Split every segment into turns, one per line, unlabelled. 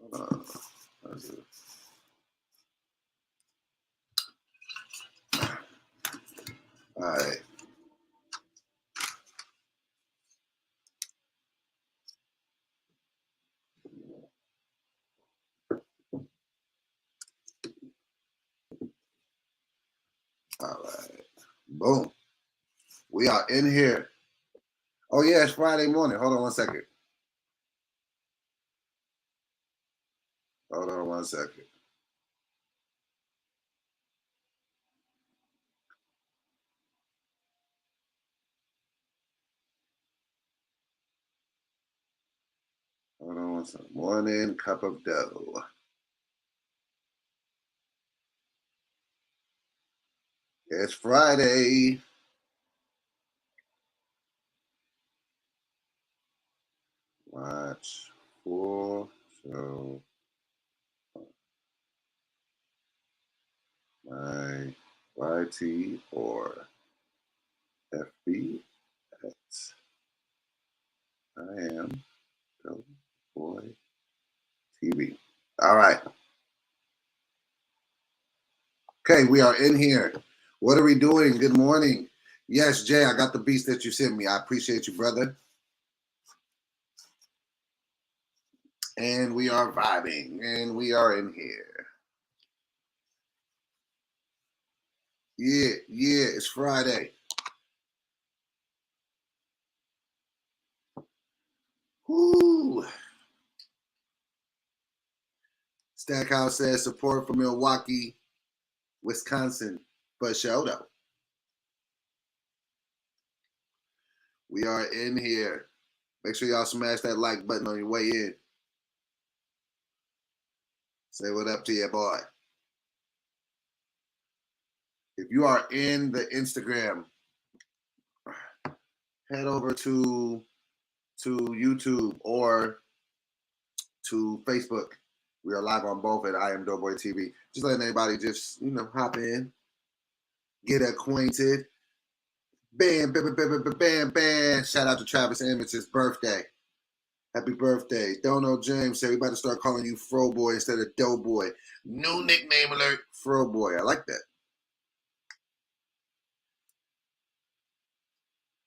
Hold on. All right. All right. Boom. We are in here. Oh, yeah, it's Friday morning. Hold on one second. Hold on one second. Hold on one second. Morning cup of dough. It's Friday. Watch full show my YT or FB at I am Boy TV. All right. Okay, we are in here. What are we doing? Good morning. Yes, Jay, I got the beats that you sent me. I appreciate you, brother. And we are vibing, and we are in here. Yeah, it's Friday. Woo! Stackhouse says support from Milwaukee, Wisconsin, for show though. We are in here. Make sure y'all smash that like button on your way in. Say what up to your boy. If you are in the Instagram, head over to YouTube or to Facebook. We are live on both at I Am Doughboy TV. Just letting everybody just, hop in, get acquainted. Bam, bam, bam, bam, bam, bam. Shout out to Travis Emmons' birthday. Happy birthday. Dono James said we about to start calling you Fro Boy instead of Doughboy. New nickname alert, Fro Boy. I like that.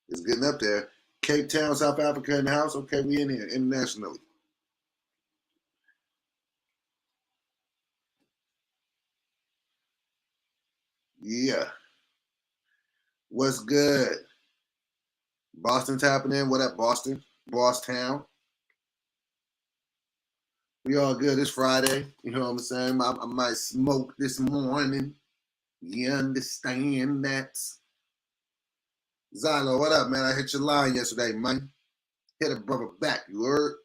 It's getting up there. Cape Town, South Africa in the house. Okay, we in here internationally. Yeah. What's good? Boston's happening. What up, Boston? Bosstown. We all good. It's Friday. You know what I'm saying? I might smoke this morning. You understand that? Zylo, what up, man? I hit your line yesterday, man. Hit a brother back. You heard?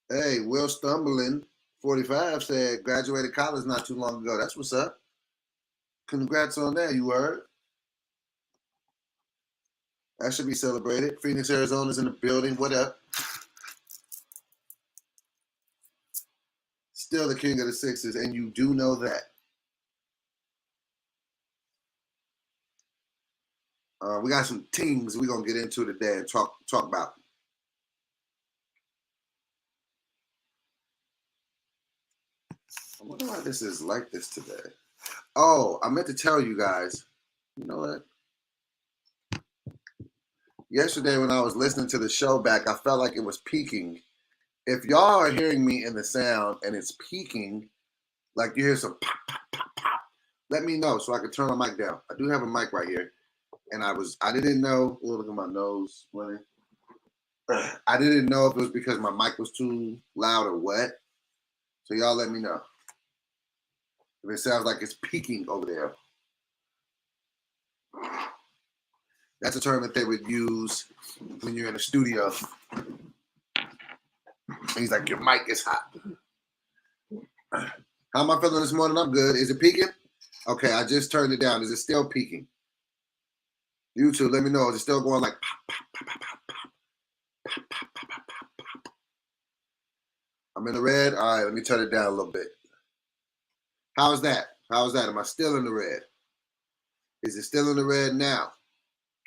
Hey, Will Stumbling, 45, said graduated college not too long ago. That's what's up. Congrats on that, you heard? That should be celebrated. Phoenix, Arizona's in the building. What up? Still the king of the Sixers, and you do know that. We got some teams we're going to get into today and talk about. I wonder why this is like this today. Oh, I meant to tell you guys. You know what? Yesterday when I was listening to the show back, I felt like it was peaking. If y'all are hearing me in the sound and it's peaking, like you hear some pop, pop, pop, pop, let me know so I can turn my mic down. I do have a mic right here. And I didn't know, look at my nose running. I didn't know if it was because my mic was too loud or what. So y'all let me know if it sounds like it's peaking over there. That's a term that they would use when you're in a studio. He's like, your mic is hot. How am I feeling this morning? I'm good. Is it peaking? Okay, I just turned it down. Is it still peaking? YouTube, let me know. Is it still going like pop, pop, pop, pop, pop, pop, pop, pop, pop, pop, pop, pop? I'm in the red. All right, let me turn it down a little bit. How's that? How's that? Am I still in the red? Is it still in the red now?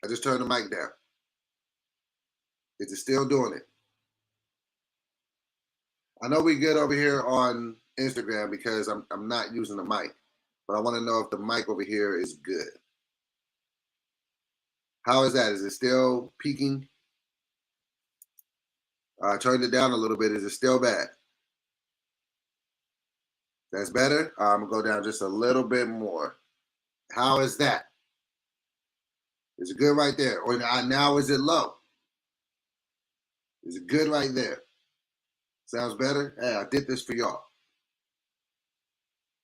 I just turned the mic down. Is it still doing it? I know we good over here on Instagram because I'm not using the mic, but I want to know if the mic over here is good. How is that? Is it still peaking? I turned it down a little bit. Is it still bad? That's better. I'm gonna go down just a little bit more. How is that? Is it good right there? Or now is it low? Is it good right there? Sounds better? Hey, I did this for y'all.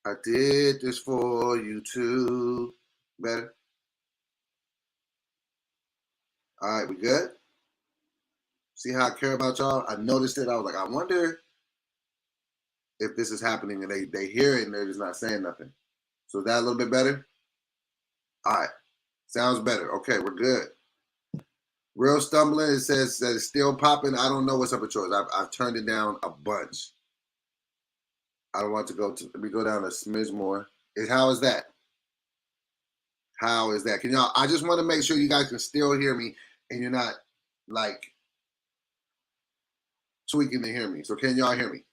I did this for you too. Better? All right, we good? See how I care about y'all? I noticed it. I was like, I wonder if this is happening and they hear it and they're just not saying nothing. So is that a little bit better? All right. Sounds better. Okay, we're good. Real stumbling, it says that it's still popping. I don't know what's up with yours. I've turned it down a bunch. I don't want to go to, let me go down a smidge more. How is that? How is that? Can y'all, I just want to make sure you guys can still hear me and you're not like tweaking to hear me. So can y'all hear me?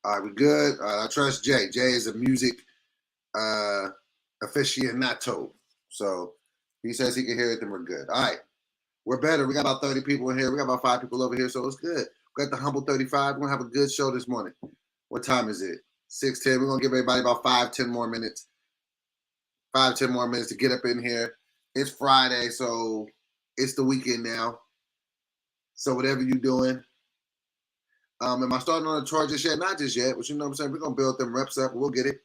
All right, we good. I trust Jay. Jay is a music aficionado. So he says he can hear it, then we're good. All right. We're better. We got about 30 people in here. We got about 5 people over here, so it's good. We got the humble 35. We're gonna have a good show this morning. What time is it? 6:10. We're gonna give everybody about 5-10 more minutes. 5-10 more minutes to get up in here. It's Friday, so it's the weekend now. So whatever you're doing. Am I starting on a charge just yet? Not just yet, but you know what I'm saying? We're gonna build them reps up. We'll get it.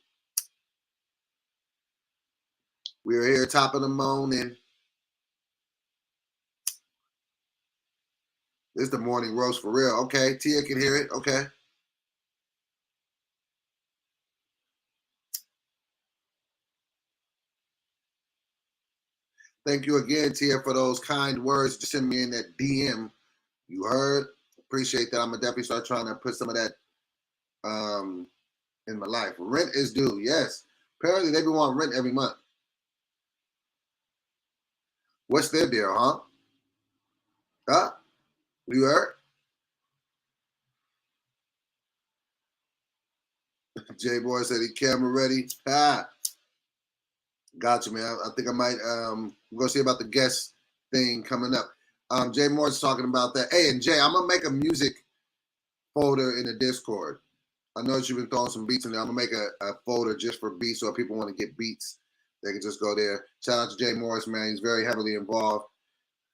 We're here top of the morning. This is the morning roast for real. Okay, Tia can hear it. Okay. Thank you again, Tia, for those kind words. Just send me in that DM. You heard? Appreciate that. I'm gonna definitely start trying to put some of that in my life. Rent is due. Yes. Apparently they be wanting rent every month. What's their deal, huh? Huh? You heard? J Boy said he camera ready. Ah, got you, man. I think I might we're gonna see about the guest thing coming up. Jay Moore's talking about that. Hey, and Jay, I'm gonna make a music folder in the Discord. I know that you've been throwing some beats in there. I'm gonna make a folder just for beats, so if people want to get beats, they can just go there. Shout out to Jay Morris, man. He's very heavily involved.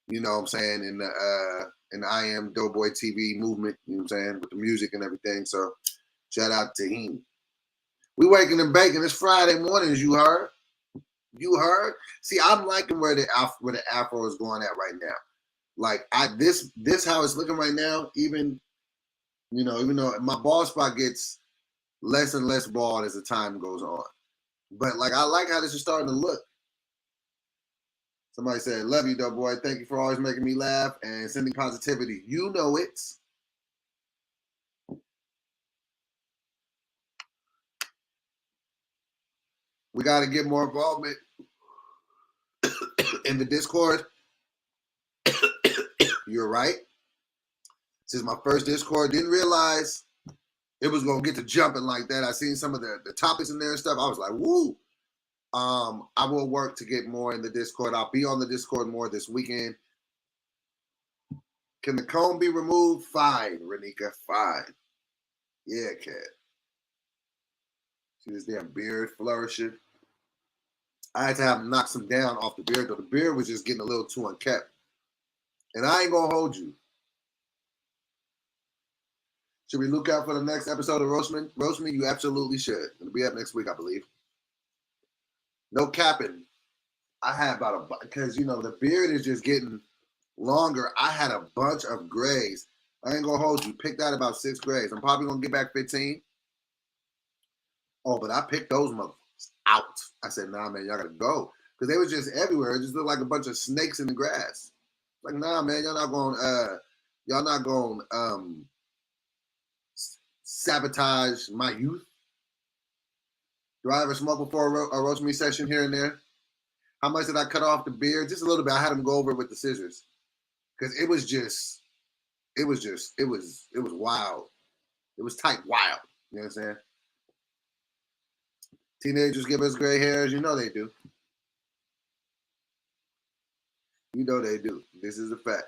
You know what I'm saying, in the I Am Doughboy TV movement, you know what I'm saying, with the music and everything. So shout out to him. We waking and baking. It's Friday mornings, you heard? You heard? See, I'm liking where the Afro is going at right now. Like this how it's looking right now, even though my ball spot gets less and less bald as the time goes on. But like I like how this is starting to look. Somebody said, love you, Doughboy. Thank you for always making me laugh and sending positivity. You know it. We got to get more involvement in the Discord. You're right. This is my first Discord. Didn't realize it was going to get to jumping like that. I seen some of the topics in there and stuff. I was like, woo. I will work to get more in the Discord. I'll be on the Discord more this weekend. Can the comb be removed? Fine, Renika. Fine. Yeah, cat. See this damn beard flourishing. I had to have knock some down off the beard, though. The beard was just getting a little too unkept. And I ain't gonna hold you. Should we look out for the next episode of Roastman? Roastman, you absolutely should. It'll be up next week, I believe. No capping. I had about because the beard is just getting longer. I had a bunch of grays. I ain't gonna hold you. Picked out about 6 grays. I'm probably gonna get back 15. Oh, but I picked those motherfuckers out. I said, nah, man, y'all gotta go. Because they was just everywhere. It just looked like a bunch of snakes in the grass. Like, nah, man, y'all not going sabotage my youth. Do I ever smoke before a roast meat session here and there? How much did I cut off the beard? Just a little bit. I had him go over it with the scissors because it was wild. It was tight wild. You know what I'm saying? Teenagers give us gray hairs. You know they do. You know they do. This is a fact.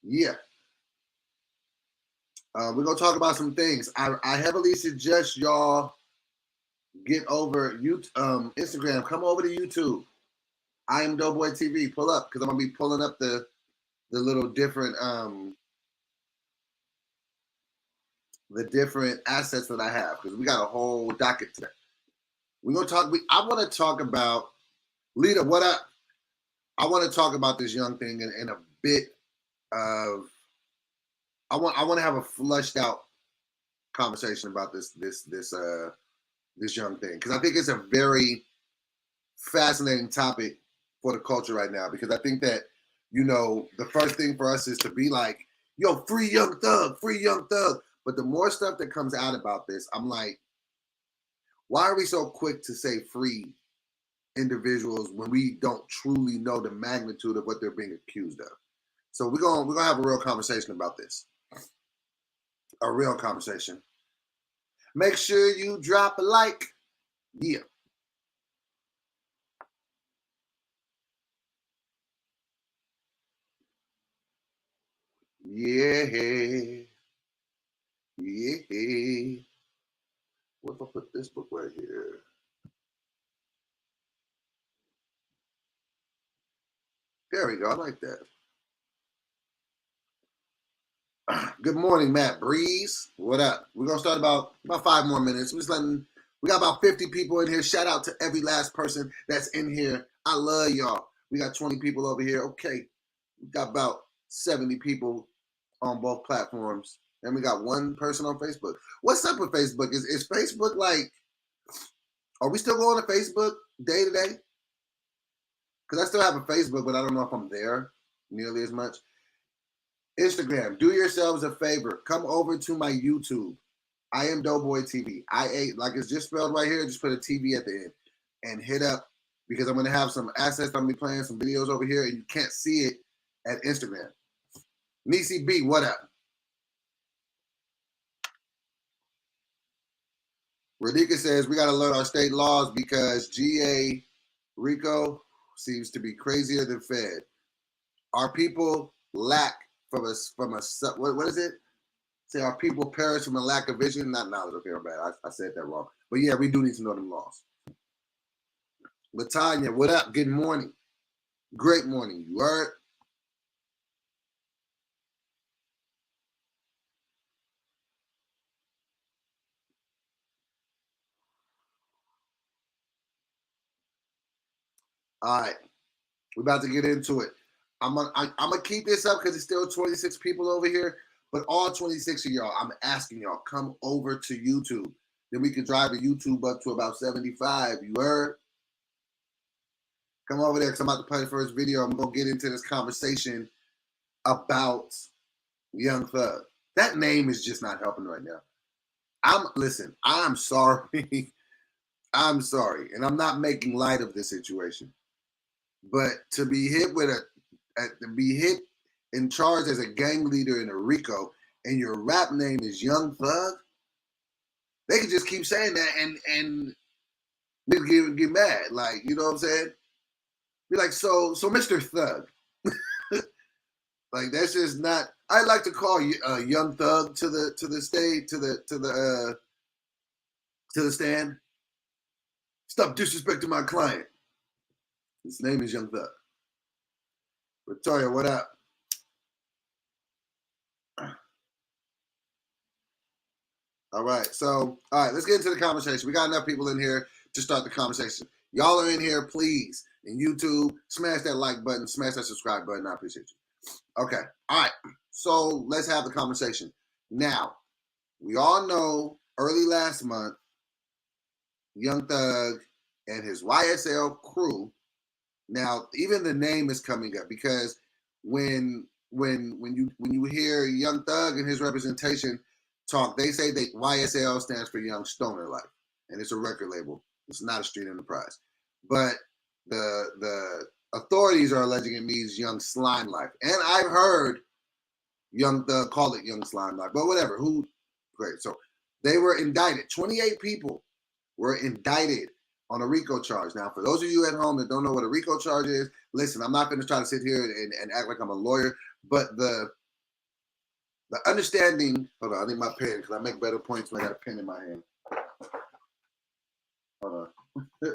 Yeah. We're going to talk about some things. I heavily suggest y'all get over Instagram. Come over to YouTube. I am Doughboy TV. Pull up because I'm going to be pulling up the little different the different assets that I have because we got a whole docket today. We're going to talk. I want to talk about Lita. What up? I want to talk about this young thing in a bit of. I want to have a fleshed out conversation about this young thing because I think it's a very fascinating topic for the culture right now because I think that the first thing for us is to be like, yo, free Young Thug. But the more stuff that comes out about this, I'm like, why are we so quick to say free individuals when we don't truly know the magnitude of what they're being accused of? So we're gonna have a real conversation about this. A real conversation. Make sure you drop a like. Yeah. Yeah. What if I put this book right here? There we go. I like that. Good morning, Matt Breeze. What up? We're gonna start about 5 more minutes. We got about 50 people in here. Shout out to every last person that's in here. I love y'all. We got 20 people over here. Okay. We got about 70 people on both platforms. And we got one person on Facebook. What's up with Facebook? Is Facebook like, are we still going to Facebook day to day? Because I still have a Facebook, but I don't know if I'm there nearly as much. Instagram, do yourselves a favor. Come over to my YouTube. I am Doughboy TV. Like it's just spelled right here. Just put a TV at the end and hit up because I'm going to have some assets. I'm going to be playing some videos over here and you can't see it at Instagram. Nene B, what up? Radika says we got to learn our state laws because GA RICO seems to be crazier than Fed. Our people lack from a what is it? Say our people perish from a lack of vision, not knowledge. Okay, I'm bad. I said that wrong. But yeah, we do need to know them laws. Latanya, what up? Good morning. Great morning. You heard? All right. We're about to get into it. I'm gonna keep this up because it's still 26 people over here. But all 26 of y'all, I'm asking y'all, come over to YouTube. Then we can drive the YouTube up to about 75. You heard? Come over there because I'm about to play the first video. I'm going to get into this conversation about Young Thug. That name is just not helping right now. I'm sorry. I'm sorry. And I'm not making light of this situation. But to be hit and charged as a gang leader in a RICO and your rap name is Young Thug, they can just keep saying that and niggas get mad. Like, you know what I'm saying? Be like, so Mr. Thug. Like that's just not. I'd like to call you Young Thug to the stage to the stand. Stop disrespecting my client. His name is Young Thug. Victoria, what up? All right, let's get into the conversation. We got enough people in here to start the conversation. Y'all are in here, please. In YouTube, smash that like button, smash that subscribe button. I appreciate you. Okay, all right. So let's have the conversation. Now, we all know early last month, Young Thug and his YSL crew. Now, even the name is coming up because when you hear Young Thug and his representation, talk. They say that YSL stands for Young Stoner Life, and it's a record label. It's not a street enterprise. But the authorities are alleging it means Young Slime Life. And I've heard Young Thug call it Young Slime Life, but whatever. Great. So they were indicted. 28 people were indicted on a RICO charge. Now, for those of you at home that don't know what a RICO charge is, listen, I'm not going to try to sit here and act like I'm a lawyer, but the understanding, hold on, I need my pen because I make better points when I got a pen in my hand. Hold on.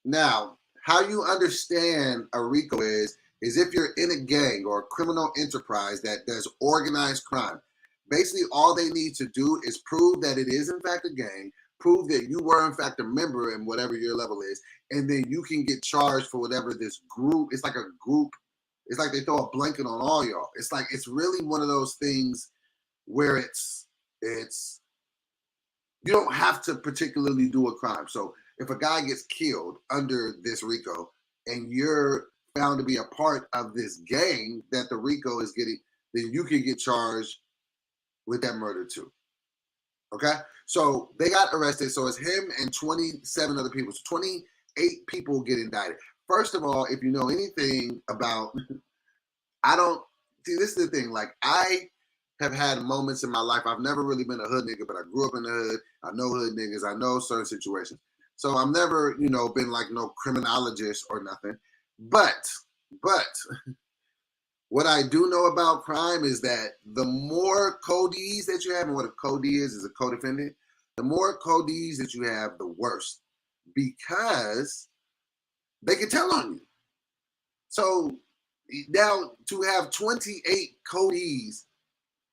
Now, how you understand a RICO is if you're in a gang or a criminal enterprise that does organized crime. Basically, all they need to do is prove that it is in fact a gang, prove that you were in fact a member in whatever your level is, and then you can get charged for whatever this group. It's like a group. It's like they throw a blanket on all y'all. It's like it's really one of those things where it's you don't have to particularly do a crime. So if a guy gets killed under this RICO and you're found to be a part of this gang that the RICO is getting, then you can get charged with that murder too. Okay? So they got arrested. So it's him and 27 other people. So 28 people get indicted. First of all, if you know anything about, this is the thing. Like, I have had moments in my life. I've never really been a hood nigga, but I grew up in the hood. I know hood niggas. I know certain situations. So I've never, been like no criminologist or nothing. But what I do know about crime is that the more codees that you have, and what a codee is a co-defendant, the more codees that you have, the worse. Because they can tell on you. So now to have 28 codees,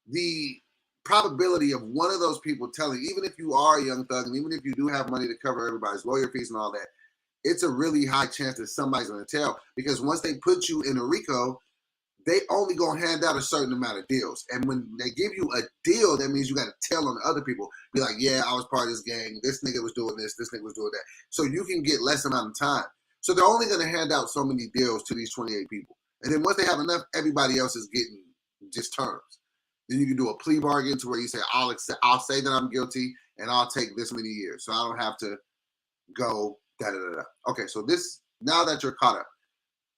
the probability of one of those people telling, even if you are a Young Thug, and even if you do have money to cover everybody's lawyer fees and all that, it's a really high chance that somebody's going to tell. Because once they put you in a RICO, they only going to hand out a certain amount of deals. And when they give you a deal, that means you got to tell on other people. Be like, yeah, I was part of this gang. This nigga was doing this nigga was doing that. So you can get less amount of time. So they're only going to hand out so many deals to these 28 people. And then once they have enough, everybody else is getting just terms. Then you can do a plea bargain to where you say, I'll say that I'm guilty and I'll take this many years. So I don't have to go da-da-da-da. Okay, so now that you're caught up.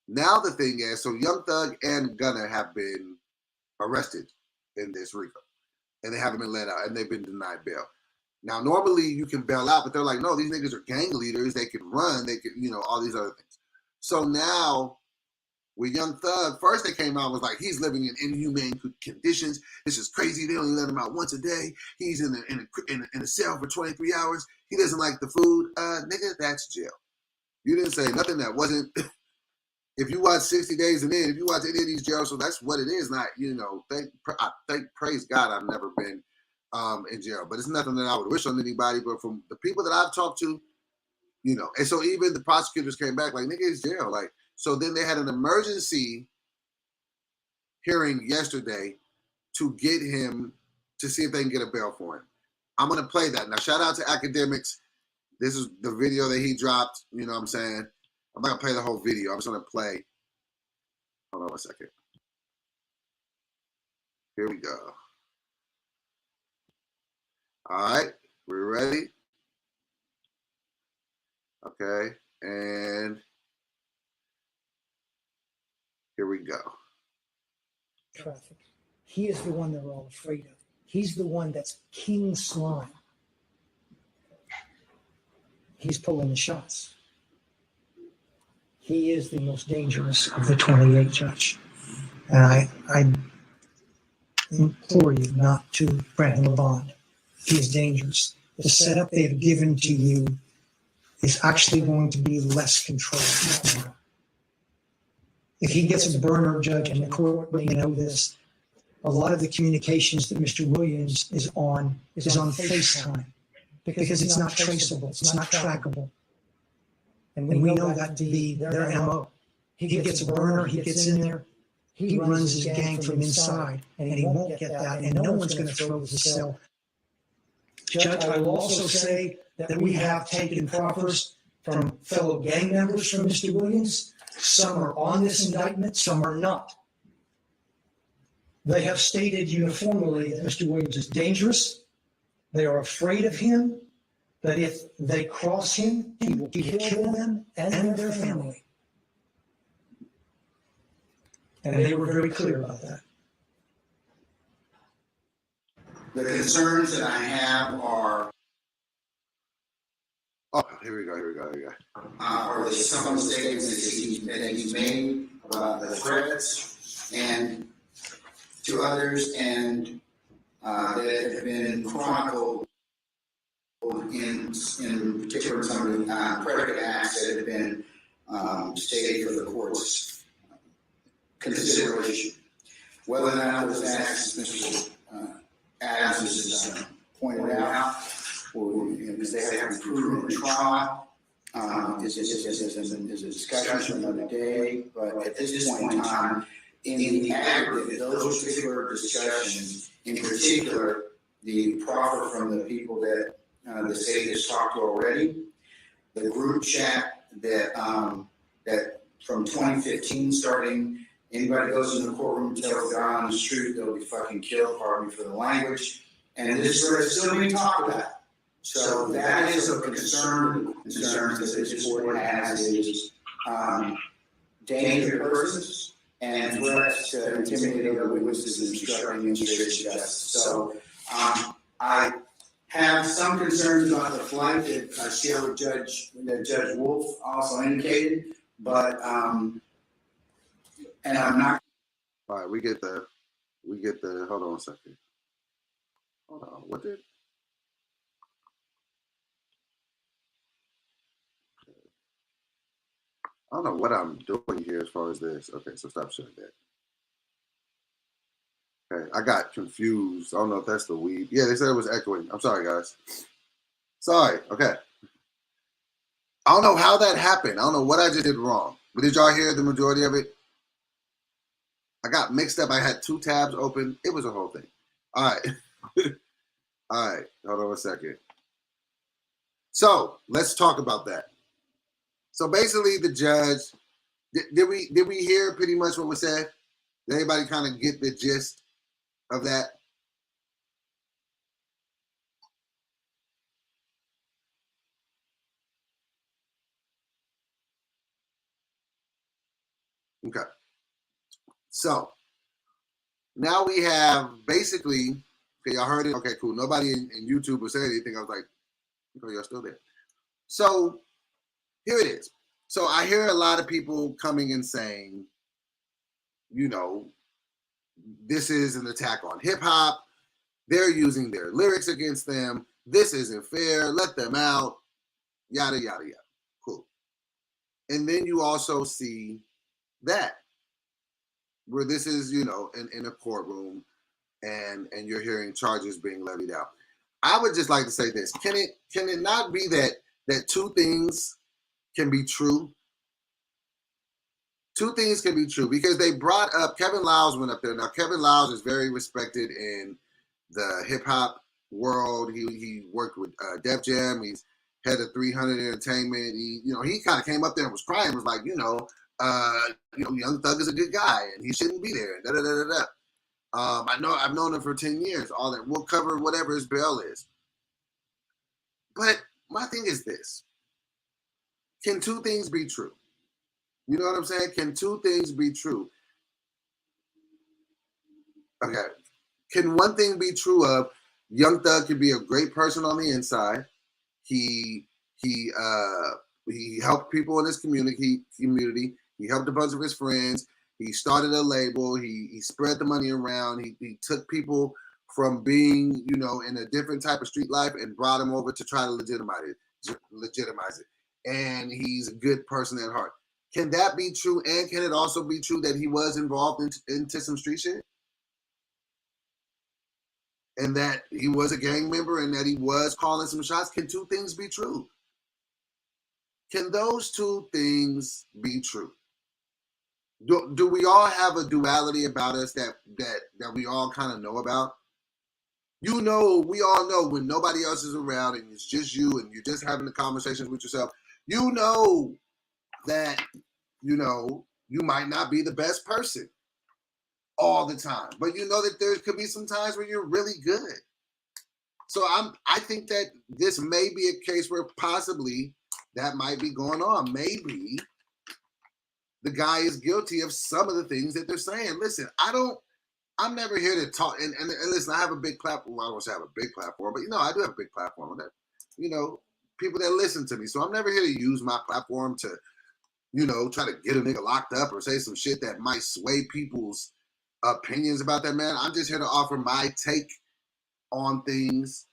Now the thing is, so Young Thug and Gunna have been arrested in this RICO. And they haven't been let out, and they've been denied bail. Now, normally you can bail out, but they're like, no, these niggas are gang leaders. They can run. They can, all these other things. So now with Young Thug, first they came out and was like, he's living in inhumane conditions. This is crazy. They only let him out once a day. He's in a cell for 23 hours. He doesn't like the food. Nigga, that's jail. You didn't say nothing that wasn't. If you watch 60 Days and then, if you watch any of these jails, so that's what it is. Not, praise God, I've never been in jail. But it's nothing that I would wish on anybody. But from the people that I've talked to, and so even the prosecutors came back like, nigga, it's jail. Like, so then they had an emergency hearing yesterday to get him to see if they can get a bail for him. I'm going to play that. Now, shout out to Academics. This is the video that he dropped. You know what I'm saying? I'm not going to play the whole video. I'm just going to play. Hold on one second. Here we go. All right. We're ready. Okay. And here we go.
Traffic. He is the one they're all afraid of. He's the one that's King Slime. He's pulling the shots. He is the most dangerous of the 28, Judge. And I implore you not to grant him a bond. He is dangerous. The setup they've given to you is actually going to be less controlled. If he gets a burner, Judge, and the court may know this, a lot of the communications that Mr. Williams is on FaceTime because it's not traceable, it's not trackable. And we know that to be their MO. He gets a burner, he gets in there, he runs his gang from inside, and he won't get that, and no one's going to throw his cell. Judge, I will also say that we have taken proffers from fellow gang members from Mr. Williams. Some are on this indictment, some are not. They have stated uniformly that Mr. Williams is dangerous. They are afraid of him, that if they cross him, he will kill them and their family. And they were very clear about that.
The concerns that I have are
here we go.
are some of the statements that he's made about the threats and to others, and that have been chronicled in particular some of the predicate acts that have been stated for the court's consideration. Whether or not those acts, Mr. Adams has pointed out, or because they have been proven in trial, is a discussion for another day. But at this point in time, in the aggregate, those particular discussions, in particular, the proffer from the people that the state has talked to already, the group chat that from 2015 starting. Anybody goes in the courtroom and tells the guy on the street they'll be fucking killed, pardon me for the language, and this is still being talked about. So that is a concern that this court has is danger to persons and threats to intimidate other witnesses and obstruct administrative justice. So I have some concerns about the flight that I share with Judge Wolf also indicated, but and I'm not.
All right, we get the. Hold on a second. Hold on. What did? I don't know what I'm doing here as far as this. Okay, so stop showing that. Okay, I got confused. I don't know if that's the weed. Yeah, they said it was echoing. I'm sorry, guys. Sorry. Okay. I don't know how that happened. I don't know what I just did wrong. But did y'all hear the majority of it? I got mixed up. I had two tabs open. It was a whole thing. All right. All right. Hold on a second. So let's talk about that. So basically, the judge, did we hear pretty much what was said? Did anybody kind of get the gist of that? Okay. So now we have basically, okay, y'all heard it? Okay, cool. Nobody in YouTube was saying anything. I was like, okay, y'all still there. So here it is. So I hear a lot of people coming and saying, you know, this is an attack on hip hop. They're using their lyrics against them. This isn't fair. Let them out. Yada, yada, yada. Cool. And then you also see that where this is, you know, in a courtroom and you're hearing charges being levied out. I would just like to say this. Can it not be that two things can be true? Two things can be true because they brought up Kevin Liles went up there. Now Kevin Liles is very respected in the hip hop world. He worked with Def Jam. He's head of 300 Entertainment. He kind of came up there and was crying. Was like, Young Thug is a good guy and he shouldn't be there. Da da da da da. I've known him for 10 years. All that we'll cover whatever his bail is. But my thing is this: can two things be true? You know what I'm saying? Can two things be true? Okay. Can one thing be true of Young Thug could be a great person on the inside? He helped people in his community. He helped a bunch of his friends. He started a label. He spread the money around. He took people from being, in a different type of street life and brought them over to try to legitimize it. And he's a good person at heart. Can that be true? And can it also be true that he was involved into some street shit? And that he was a gang member and that he was calling some shots? Can two things be true? Can those two things be true? Do we all have a duality about us that we all kind of know about? We all know when nobody else is around and it's just you and you're just having the conversations with yourself, that, you might not be the best person. all the time. But you know that there could be some times where you're really good. So I think that this may be a case where possibly that might be going on. Maybe the guy is guilty of some of the things that they're saying. Listen, I'm never here to talk. And listen, I have a big platform. Well, I don't want to have a big platform, but I do have a big platform. That people that listen to me. So I'm never here to use my platform to try to get a nigga locked up or say some shit that might sway people's opinions about that man. I'm just here to offer my take on things,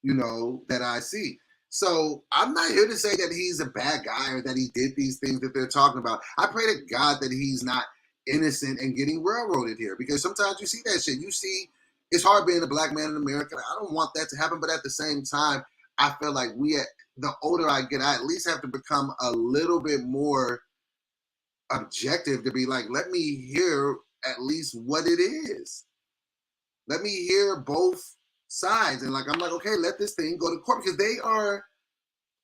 that I see. So I'm not here to say that he's a bad guy or that he did these things that they're talking about. I pray to God that he's not innocent and getting railroaded here, because sometimes you see that shit. You see, it's hard being a black man in America. I don't want that to happen, but at the same time, I feel like the older I get, I at least have to become a little bit more objective to be like, let me hear at least what it is. Let me hear both sides. And I'm like, okay, let this thing go to court, because they are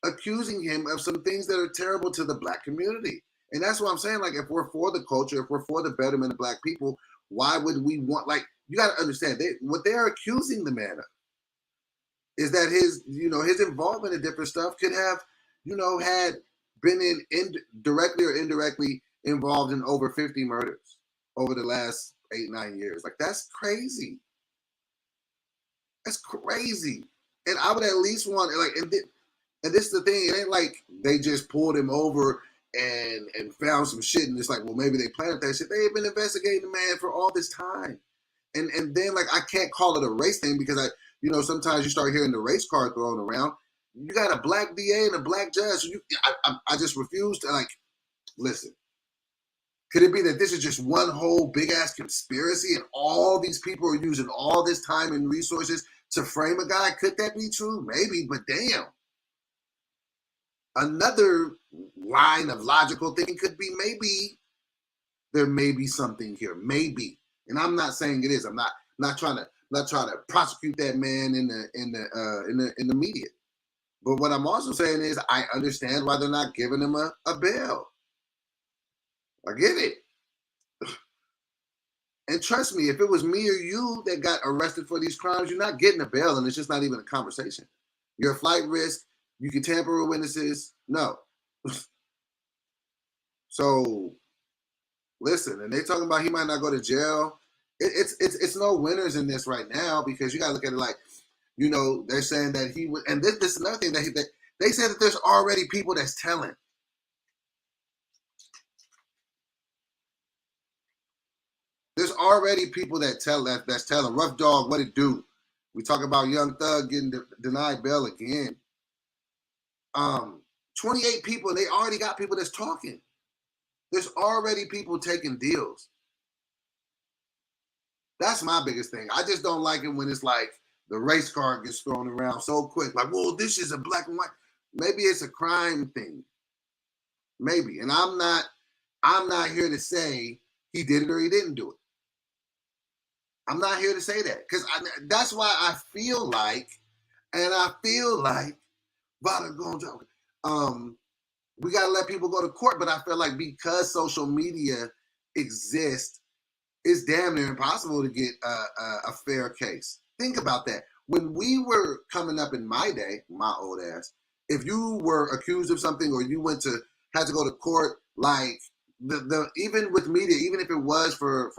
accusing him of some things that are terrible to the black community. And that's what I'm saying. Like, if we're for the culture, if we're for the betterment of black people, why would we want, you got to understand, what they're accusing the man of is that his involvement in different stuff could have, had been directly or indirectly involved in over 50 murders over the last 8-9 years. That's crazy. That's crazy. And I would at least want, and this is the thing, it ain't like they just pulled him over and found some shit and it's like, well, maybe they planted that shit. They have been investigating the man for all this time. And then I can't call it a race thing, because sometimes you start hearing the race card thrown around. You got a black DA and a black judge. I just refuse to listen. Could it be that this is just one whole big ass conspiracy and all these people are using all this time and resources to frame a guy? Could that be true? Maybe, but damn. Another line of logical thinking could be maybe there may be something here. Maybe. And I'm not saying it is. I'm not trying to prosecute that man in the media. But what I'm also saying is I understand why they're not giving him a bail. I get it. And trust me, if it was me or you that got arrested for these crimes, you're not getting a bail, and it's just not even a conversation. You're a flight risk. You can tamper with witnesses. No. So, listen, and they talking about he might not go to jail. It's no winners in this right now, because you got to look at it they're saying that he would, and this is another thing that they said that there's already people that's telling. There's already people that's telling. Rough Dog, what it do? We talk about Young Thug getting denied bail again. 28 people, they already got people that's talking. There's already people taking deals. That's my biggest thing. I just don't like it when it's like the race card gets thrown around so quick. Like, well, this is a black and white. Maybe it's a crime thing. Maybe. And I'm not here to say he did it or he didn't do it. I'm not here to say that, because that's why I feel like we got to let people go to court. But I feel like because social media exists, it's damn near impossible to get a fair case. Think about that. When we were coming up in my day, my old ass, if you were accused of something or you had to go to court, like even with media, even if it was for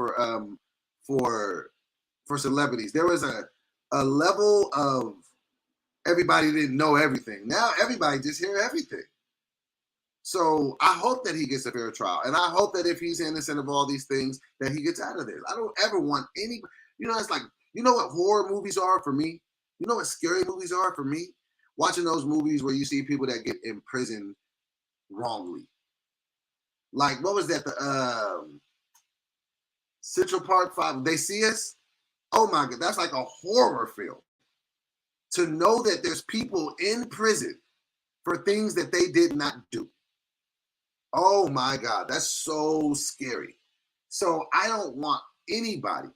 celebrities, there was a level of everybody didn't know everything. Now everybody just hear everything. So I hope that he gets a fair trial, and I hope that if he's innocent of all these things, that he gets out of this. I don't ever want any. It's like, what horror movies are for me. You know what scary movies are for me. Watching those movies where you see people that get imprisoned wrongly. Like, what was that? The Central Park 5. They See Us. Oh my God, that's like a horror film. To know that there's people in prison for things that they did not do. Oh my God, that's so scary. So I don't want anybody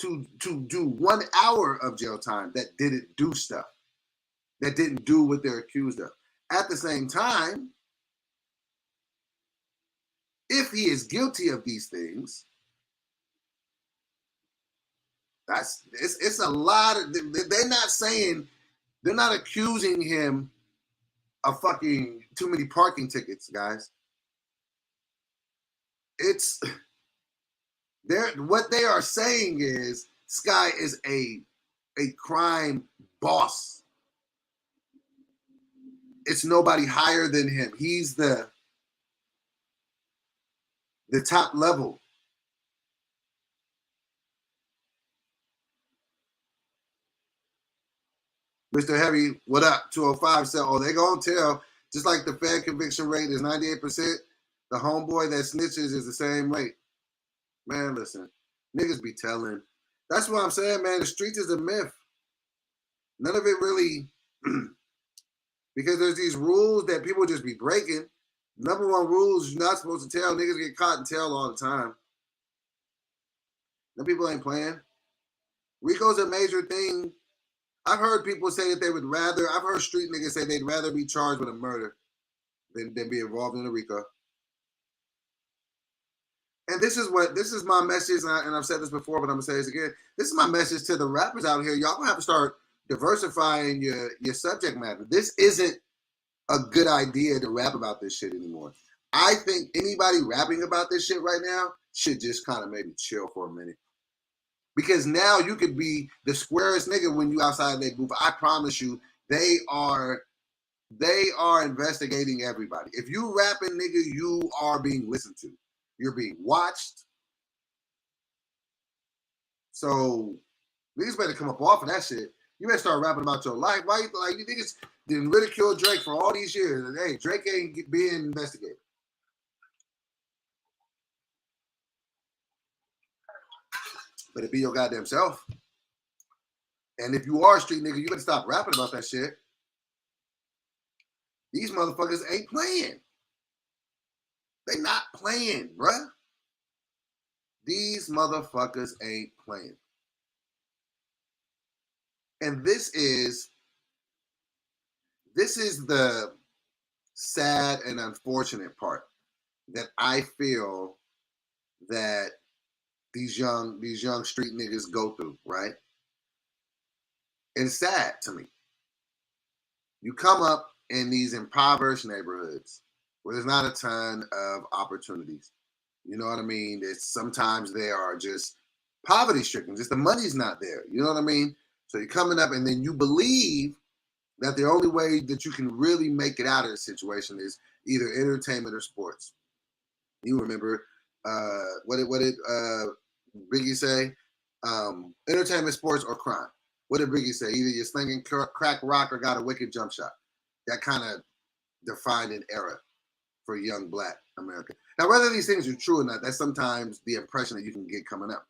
to do 1 hour of jail time that didn't do stuff, that didn't do what they're accused of. At the same time, if he is guilty of these things, It's a lot of, they're not saying, they're not accusing him of fucking too many parking tickets, guys. It's what they are saying is Sky is a crime boss. It's nobody higher than him. He's the top level. Mr. Heavy, what up? 205 said, oh, they gonna tell. Just like the Fed conviction rate is 98%, the homeboy that snitches is the same rate. Man, listen, niggas be telling. That's what I'm saying, man. The streets is a myth. None of it really, because there's these rules that people just be breaking. Number one rule is you're not supposed to tell. Niggas get caught and tell all the time. Them people ain't playing. RICO's a major thing. I've heard people say that they would rather, I've heard street niggas say they'd rather be charged with a murder than be involved in a RICO. And this is my message, and I've said this before, but I'm gonna say this again. This is my message to the rappers out here. Y'all gonna have to start diversifying your subject matter. This isn't a good idea to rap about this shit anymore. I think anybody rapping about this shit right now should just kind of maybe chill for a minute. Because now you could be the squarest nigga when you outside that booth. I promise you, they are investigating everybody. If you rapping, nigga, you are being listened to. You're being watched. So niggas better come up off of that shit. You better start rapping about your life. Why you niggas didn't ridicule Drake for all these years? And hey, Drake ain't being investigated. But it be your goddamn self. And if you are a street nigga, you better stop rapping about that shit. These motherfuckers ain't playing. They not playing, bruh. These motherfuckers ain't playing. And this is the sad and unfortunate part that I feel that these young street niggas go through, right? It's sad to me. You come up in these impoverished neighborhoods where there's not a ton of opportunities. You know what I mean? It's sometimes they are just poverty stricken, just the money's not there. You know what I mean? So you're coming up and then you believe that the only way that you can really make it out of the situation is either entertainment or sports. You remember what did Biggie say? Entertainment, sports, or crime. What did Biggie say? Either you're slinging crack rock or got a wicked jump shot. That kind of defined an era for young Black America. Now, whether these things are true or not, that's sometimes the impression that you can get coming up.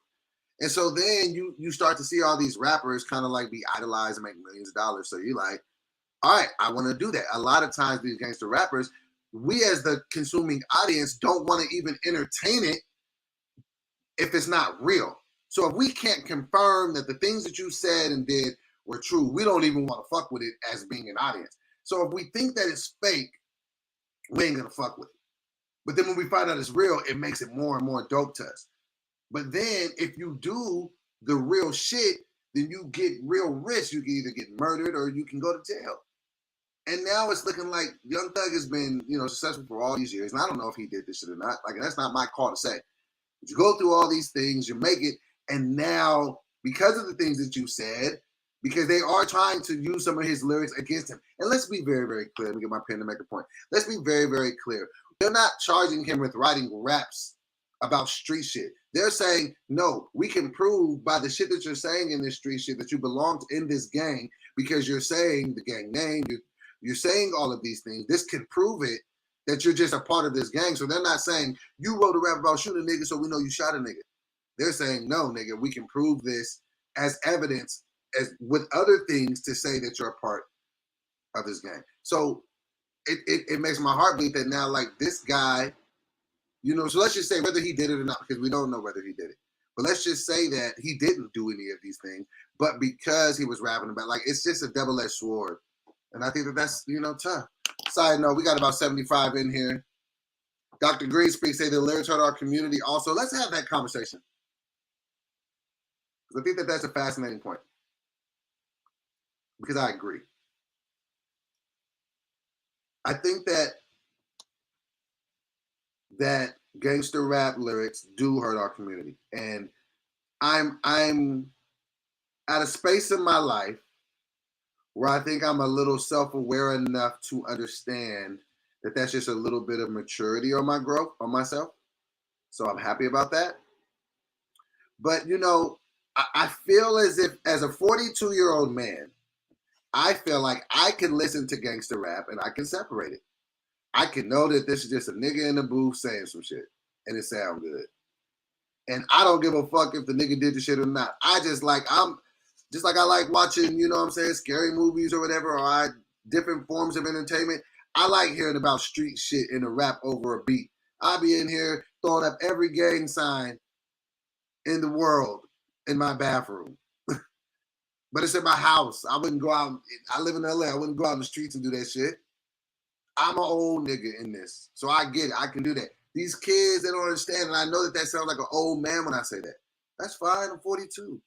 And so then you start to see all these rappers kind of like be idolized and make millions of dollars. So you're like, all right, I want to do that. A lot of times these gangster rappers, we as the consuming audience don't want to even entertain it if it's not real. So if we can't confirm that the things that you said and did were true, we don't even want to fuck with it as being an audience. So if we think that it's fake, we ain't gonna fuck with it. But then when we find out it's real, it makes it more and more dope to us. But then if you do the real shit, then you get real risk. You can either get murdered or you can go to jail. And now it's looking like Young Thug has been, successful for all these years. And I don't know if he did this shit or not. Like, that's not my call to say. But you go through all these things, you make it, and now because of the things that you said, because they are trying to use some of his lyrics against him. And let's be very, very clear. Let me get my pen to make a point. Let's be very, very clear. They're not charging him with writing raps about street shit. They're saying, no, we can prove by the shit that you're saying in this street shit that you belong in this gang because you're saying the gang name, you're saying all of these things. This can prove it that you're just a part of this gang. So they're not saying you wrote a rap about shooting a nigga so we know you shot a nigga. They're saying, no, nigga, we can prove this as evidence as with other things to say that you're a part of this gang. So it makes my heart bleed that now, like, this guy, so let's just say whether he did it or not, because we don't know whether he did it. But let's just say that he didn't do any of these things, but because he was rapping about, like, it's just a double-edged sword. And I think that's, tough. Side note, we got about 75 in here. Dr. Greenspeak say the lyrics hurt our community also. Let's have that conversation. I think that that's a fascinating point. Because I agree. I think that gangster rap lyrics do hurt our community. And I'm at a space in my life where I think I'm a little self-aware enough to understand that that's just a little bit of maturity on my growth, on myself. So I'm happy about that. But you know, I feel as if as a 42-year-old man, I feel like I can listen to gangster rap and I can separate it. I can know that this is just a nigga in the booth saying some shit and it sounds good. And I don't give a fuck if the nigga did the shit or not. I'm just like I like watching, you know what I'm saying, scary movies or whatever, or different forms of entertainment. I like hearing about street shit in a rap over a beat. I be in here throwing up every gang sign in the world in my bathroom. But it's in my house. I wouldn't go out. I live in LA. I wouldn't go out in the streets and do that shit. I'm an old nigga in this. So I get it. I can do that. These kids, they don't understand. And I know that sounds like an old man when I say that. That's fine. I'm 42.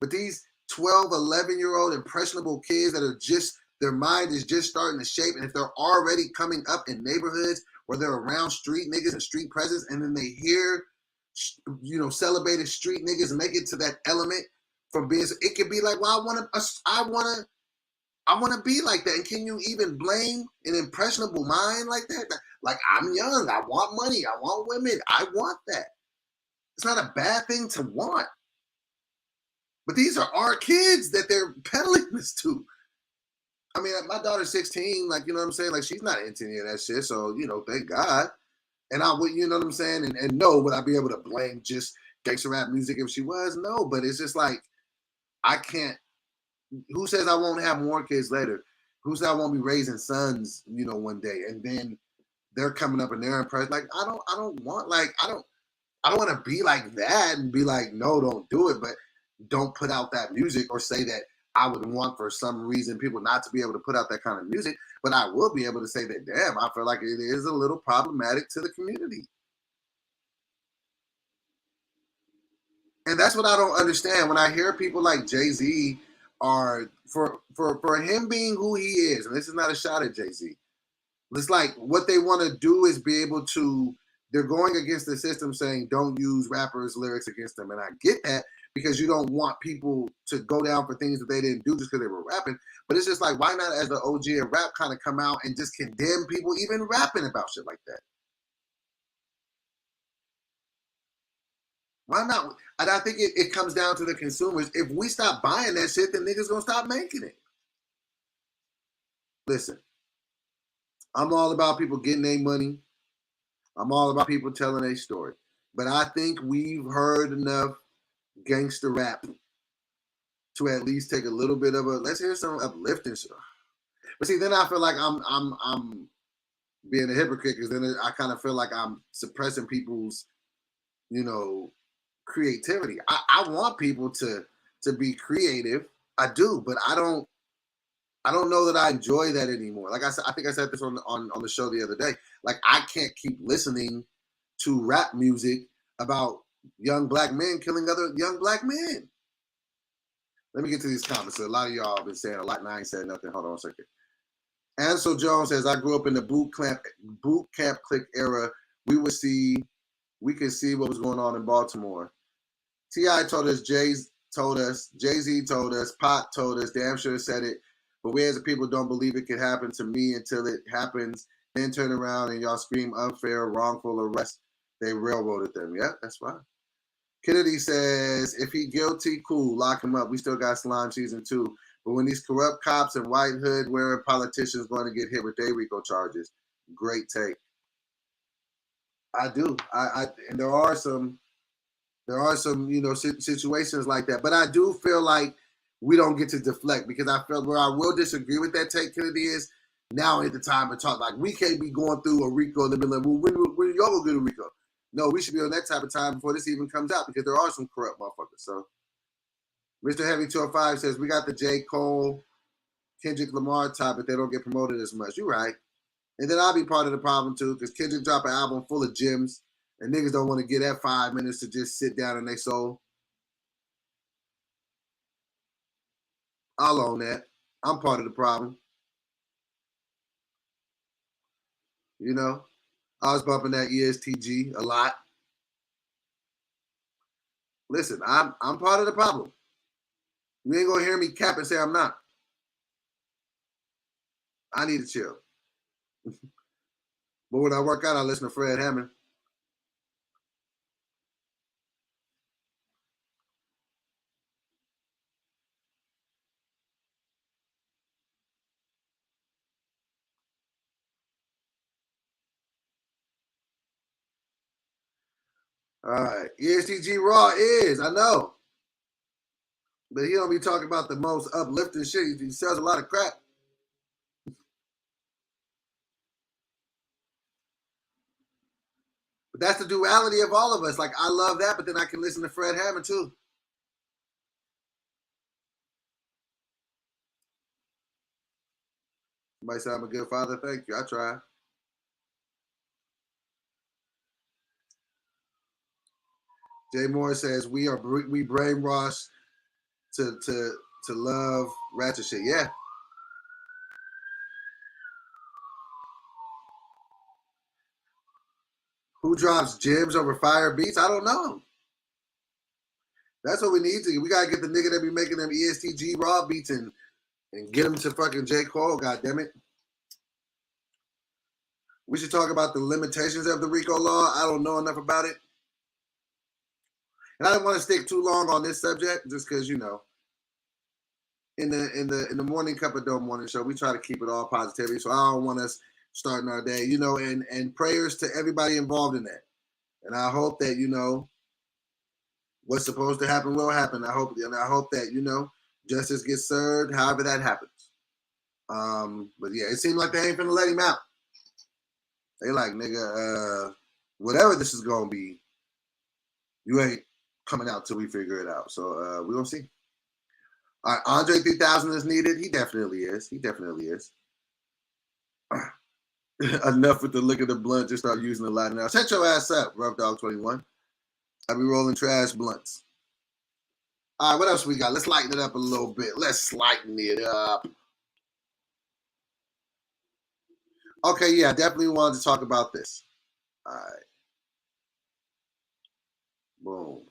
But these 12, 11-year-old impressionable kids that are just, their mind is just starting to shape. And if they're already coming up in neighborhoods where they're around street niggas and street presence, and then they hear, you know, celebrated street niggas and they get to that element from being, it could be like, well, I want to be like that. And can you even blame an impressionable mind like that? Like, I'm young. I want money. I want women. I want that. It's not a bad thing to want. But these are our kids that they're peddling this to. I mean, my daughter's 16. Like, you know what I'm saying? Like, she's not into any of that shit. So, you know, thank God. And I would, you know what I'm saying? And no, would I be able to blame just gangster rap music if she was? No, but it's just like, I can't. Who says I won't have more kids later? Who says I won't be raising sons, you know, one day? And then they're coming up and they're impressed. Like, I don't want to be like that and be like, no, don't do it. But don't put out that music or say that I would want for some reason people not to be able to put out that kind of music. But I will be able to say that, damn, I feel like it is a little problematic to the community. And that's what I don't understand when I hear people like Jay-Z are for him being who he is, and this is not a shot at Jay-Z. It's like what they want to do is be able to, they're going against the system saying don't use rappers' lyrics against them. And I get that because you don't want people to go down for things that they didn't do just because they were rapping. But it's just like, why not as the OG and rap kind of come out and just condemn people even rapping about shit like that? Why not? And I think it comes down to the consumers. If we stop buying that shit, then niggas gonna stop making it. Listen, I'm all about people getting their money. I'm all about people telling their story. But I think we've heard enough gangster rap to at least take a little bit of a, let's hear some uplifting stuff. But see, then I feel like I'm being a hypocrite because then I kind of feel like I'm suppressing people's, you know, creativity. I want people to be creative. I do, but I don't know that I enjoy that anymore. Like I said, I think I said this on the show the other day. Like, I can't keep listening to rap music about young black men killing other young black men. Let me get to these comments. A lot of y'all have been saying a lot and I ain't said nothing. Hold on a second. Ansel Jones says, I grew up in the boot camp clique era. We could see what was going on in Baltimore. T.I. told us, Jay-Z told us, Pop told us, damn sure said it. But we as a people don't believe it could happen to me until it happens. Then turn around and y'all scream unfair, wrongful arrest. They railroaded them. Yeah, that's fine. Kennedy says, if he guilty, cool, lock him up. We still got Slime season 2. But when these corrupt cops and white hood wearing politicians going to get hit with their RICO charges, great take. I do. And there are some, you know, situations like that. But I do feel like we don't get to deflect because I feel where I will disagree with that take, Kennedy, is now at the time to talk. Like, we can't be going through a RICO and be like, well, when y'all gonna get a RICO? No, we should be on that type of time before this even comes out because there are some corrupt motherfuckers. So, Mr. Heavy 205 says, we got the J. Cole, Kendrick Lamar type, but they don't get promoted as much. You're right. And then I'll be part of the problem too because Kendrick dropped an album full of gems and niggas don't want to get that 5 minutes to just sit down in their soul. I'll own that. I'm part of the problem. You know, I was bumping that ESTG a lot. Listen, I'm part of the problem. You ain't gonna hear me cap and say I'm not. I need to chill. But when I work out, I listen to Fred Hammond. All right, ESTG Raw is, I know. But he don't be talking about the most uplifting shit. He sells a lot of crap. But that's the duality of all of us. Like, I love that, but then I can listen to Fred Hammond too. Somebody say I'm a good father. Thank you. I try. Jay Moore says we brainwashed to love ratchet shit. Yeah. Who drops jibs over fire beats? I don't know. That's what we need to. We gotta get the nigga that be making them ESTG Raw beats and get him to fucking J. Cole. God damn it. We should talk about the limitations of the RICO law. I don't know enough about it. And I didn't want to stick too long on this subject just because, you know, in the morning cup of dope morning show, we try to keep it all positivity. So I don't want us starting our day, you know, and prayers to everybody involved in that. And I hope that, you know, what's supposed to happen will happen. I hope that, you know, justice gets served, however that happens. But yeah, it seemed like they ain't finna let him out. They like, nigga, whatever this is gonna be, you ain't coming out till we figure it out. So we're gonna see. All right, Andre 3000 is needed. He definitely is. He definitely is. Enough with the lick of the blunt. Just start using the lighter now. Set your ass up, Rough Dog 21. I be rolling trash blunts. All right, what else we got? Let's lighten it up a little bit. Let's lighten it up. Okay, yeah, definitely wanted to talk about this. All right. Boom.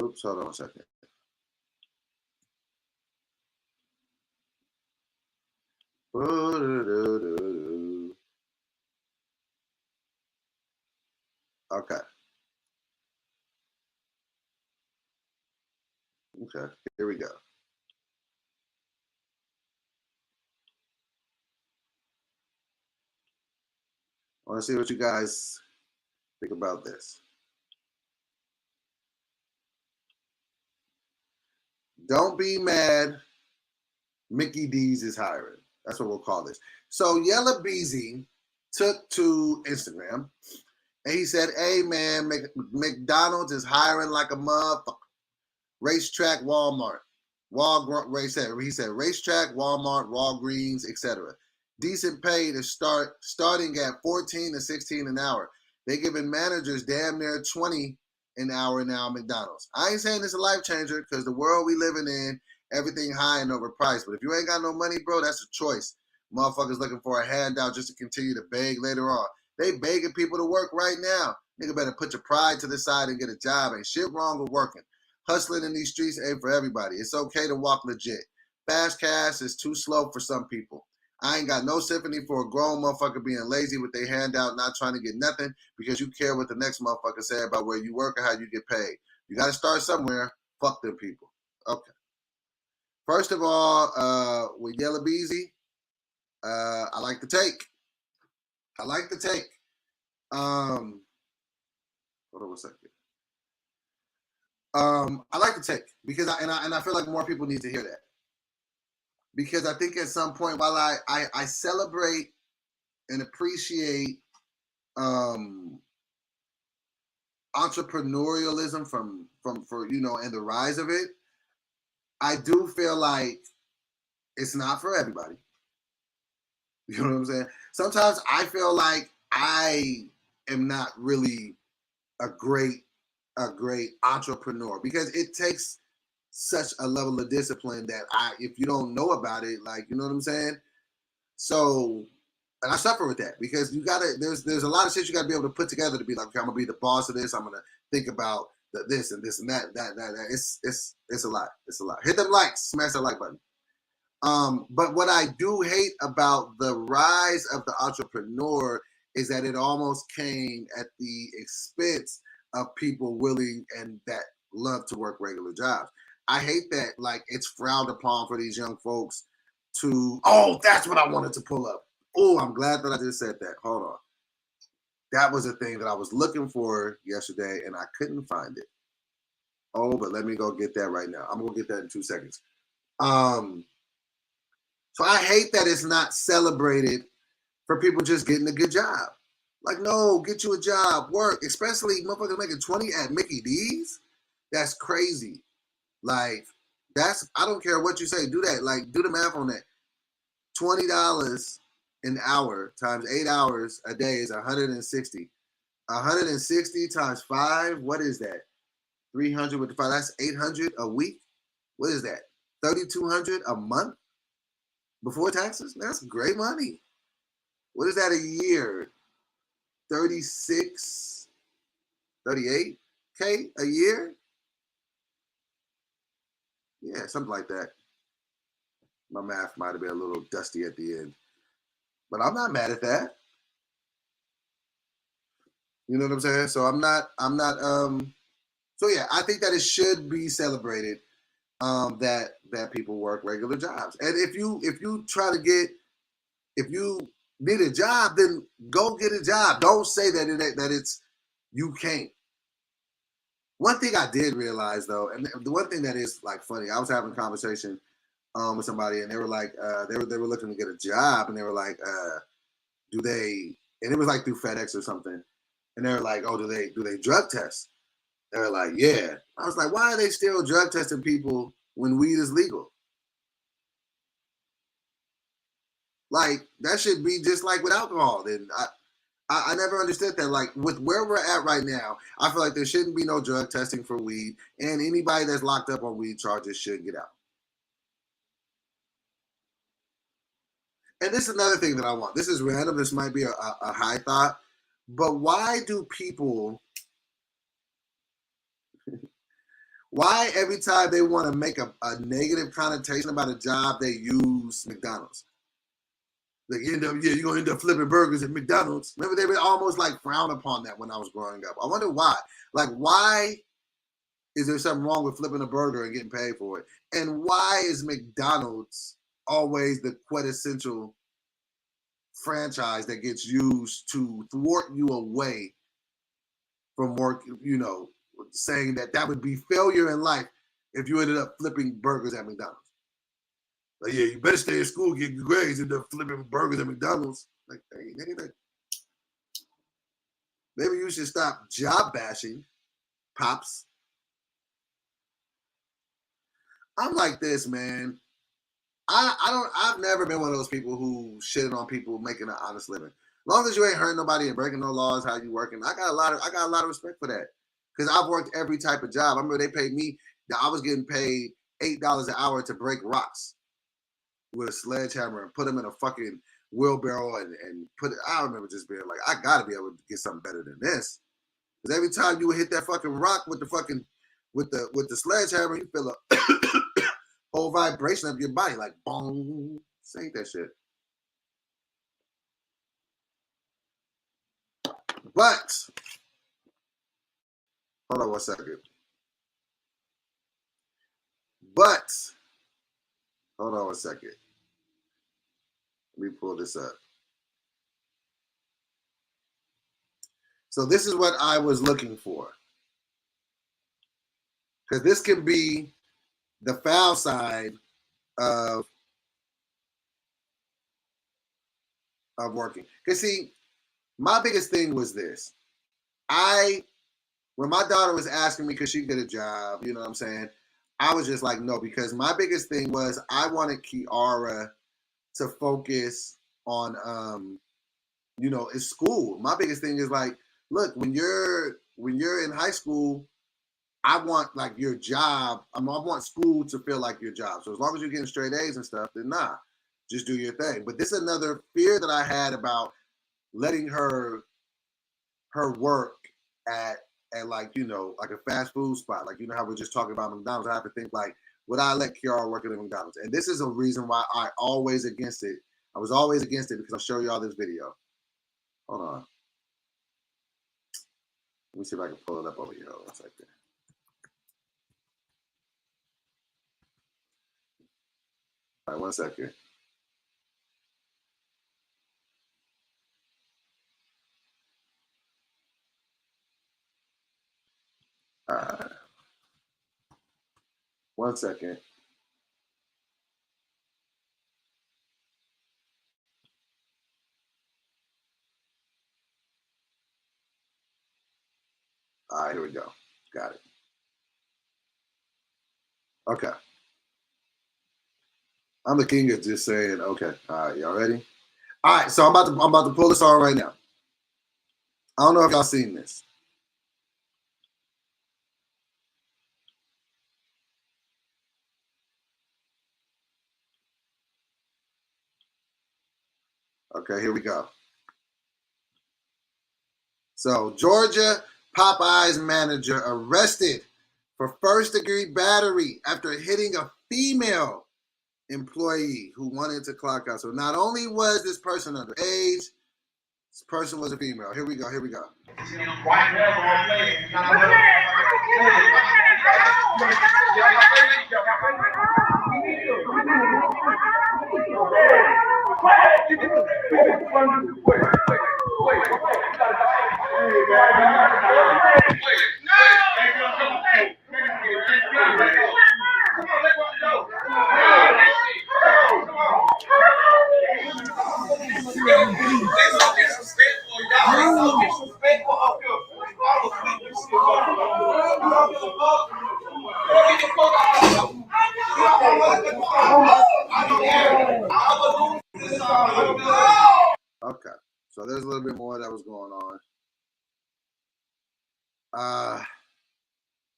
Oops, hold on a second. Okay. Okay, here we go. I want to see what you guys think about this. Don't be mad. Mickey D's is hiring. That's what we'll call this. So Yella Beezy took to Instagram and he said, "Hey man, McDonald's is hiring like a motherfucker. Racetrack, Walmart, he said racetrack, Walmart, Walgreens, etc. Decent pay to starting at 14 to 16 an hour. They giving managers damn near 20 an hour now at McDonald's. I ain't saying it's a life changer because the world we living in, everything high and overpriced. But if you ain't got no money, bro, that's a choice. Motherfuckers looking for a handout just to continue to beg later on. They begging people to work right now. Nigga better put your pride to the side and get a job. Ain't shit wrong with working. Hustling in these streets ain't for everybody. It's okay to walk legit. Fast cash is too slow for some people. I ain't got no sympathy for a grown motherfucker being lazy with their handout, not trying to get nothing because you care what the next motherfucker say about where you work or how you get paid. You got to start somewhere. Fuck them people. Okay. First of all, with Yella Beezy, I like the take. I like the take. Hold on a second. I like the take because I feel like more people need to hear that. Because I think at some point, while I celebrate and appreciate entrepreneurialism for you know and the rise of it, I do feel like it's not for everybody. You know what I'm saying? Sometimes I feel like I am not really a great entrepreneur because it takes such a level of discipline that if you don't know about it, like, you know what I'm saying? So, and I suffer with that because there's a lot of shit you gotta be able to put together to be like, okay, I'm gonna be the boss of this. I'm gonna think about this and this and that. It's a lot. It's a lot. Hit them likes, smash that like button. But what I do hate about the rise of the entrepreneur is that it almost came at the expense of people willing and that love to work regular jobs. I hate that, like, it's frowned upon for these young folks to, oh, that's what I wanted to pull up. Oh, I'm glad that I just said that. Hold on. That was a thing that I was looking for yesterday and I couldn't find it. Oh, but let me go get that right now. I'm gonna get that in 2 seconds. So I hate that it's not celebrated for people just getting a good job. Like, no, get you a job, work, especially motherfuckers making 20 at Mickey D's. That's crazy. Like, I don't care what you say, do that. Like, do the math on that. $20 an hour times 8 hours a day is 160. 160 times 5, what is that? 300 with the 5, that's 800 a week. What is that? 3,200 a month before taxes? That's great money. What is that a year? 36, 38K a year? Yeah, something like that. My math might have been a little dusty at the end, but I'm not mad at that. You know what I'm saying? So so yeah, I think that it should be celebrated that people work regular jobs. And if you need a job, then go get a job. Don't say that it's you can't. One thing I did realize though, and the one thing that is like funny, I was having a conversation with somebody and they were like, they were looking to get a job and they were like, do they, and it was like through FedEx or something. And they were like, oh, do they drug test? They were like, yeah. I was like, why are they still drug testing people when weed is legal? Like, that should be just like with alcohol. Then I never understood that. Like, with where we're at right now, I feel like there shouldn't be no drug testing for weed, and anybody that's locked up on weed charges should get out. And this is another thing that I want. This is random. This might be a high thought, but why do people? Why every time they want to make a negative connotation about a job, they use McDonald's? Like, you're gonna end up flipping burgers at McDonald's. Remember, they were almost like frowned upon that when I was growing up. I wonder why. Like, why is there something wrong with flipping a burger and getting paid for it? And why is McDonald's always the quintessential franchise that gets used to thwart you away from work, saying that would be failure in life if you ended up flipping burgers at McDonald's. Like, yeah, you better stay in school, get your grades, and then flipping burgers at McDonald's. Like, hey, maybe you should stop job bashing, pops. I'm like this, man. I've never been one of those people who shitted on people making an honest living. As long as you ain't hurting nobody and breaking no laws, how you working, I got a lot of respect for that. Because I've worked every type of job. I remember they paid me, I was getting paid $8 an hour to break rocks with a sledgehammer and put them in a fucking wheelbarrow and put it. I remember just being like, I gotta be able to get something better than this. Because every time you would hit that fucking rock with the sledgehammer, you feel a whole vibration of your body, like boom. Say that shit. But hold on 1 second. But hold on 1 second. Let me pull this up. So this is what I was looking for. Because this can be the foul side of working. Because see, my biggest thing was this. When my daughter was asking me, could she get a job, you know what I'm saying? I was just like, no, because my biggest thing was I wanted Kiara to focus you know, it's school. My biggest thing is like, look, when you're in high school, I want like your job. I want school to feel like your job. So as long as you're getting straight A's and stuff, then nah, just do your thing. But this is another fear that I had about letting her work at like, you know, like a fast food spot. Like, you know how we're just talking about McDonald's. I have to think like, would I let Kiara work at a McDonald's? And this is a reason why I always against it. I was always against it because I'll show y'all this video. Hold on. Let me see if I can pull it up over here. One second. All right, 1 second. All right. 1 second. All right, here we go. Got it. Okay. I'm the king of just saying, okay. All right, y'all ready? All right, so I'm about to pull this on right now. I don't know if y'all seen this. Okay, here we go. So, Georgia Popeyes manager arrested for first-degree battery after hitting a female employee who wanted to clock out. So not only was this person underage, this person was a female. Here we go. Here we go. Okay, so there's a little bit more that was going on.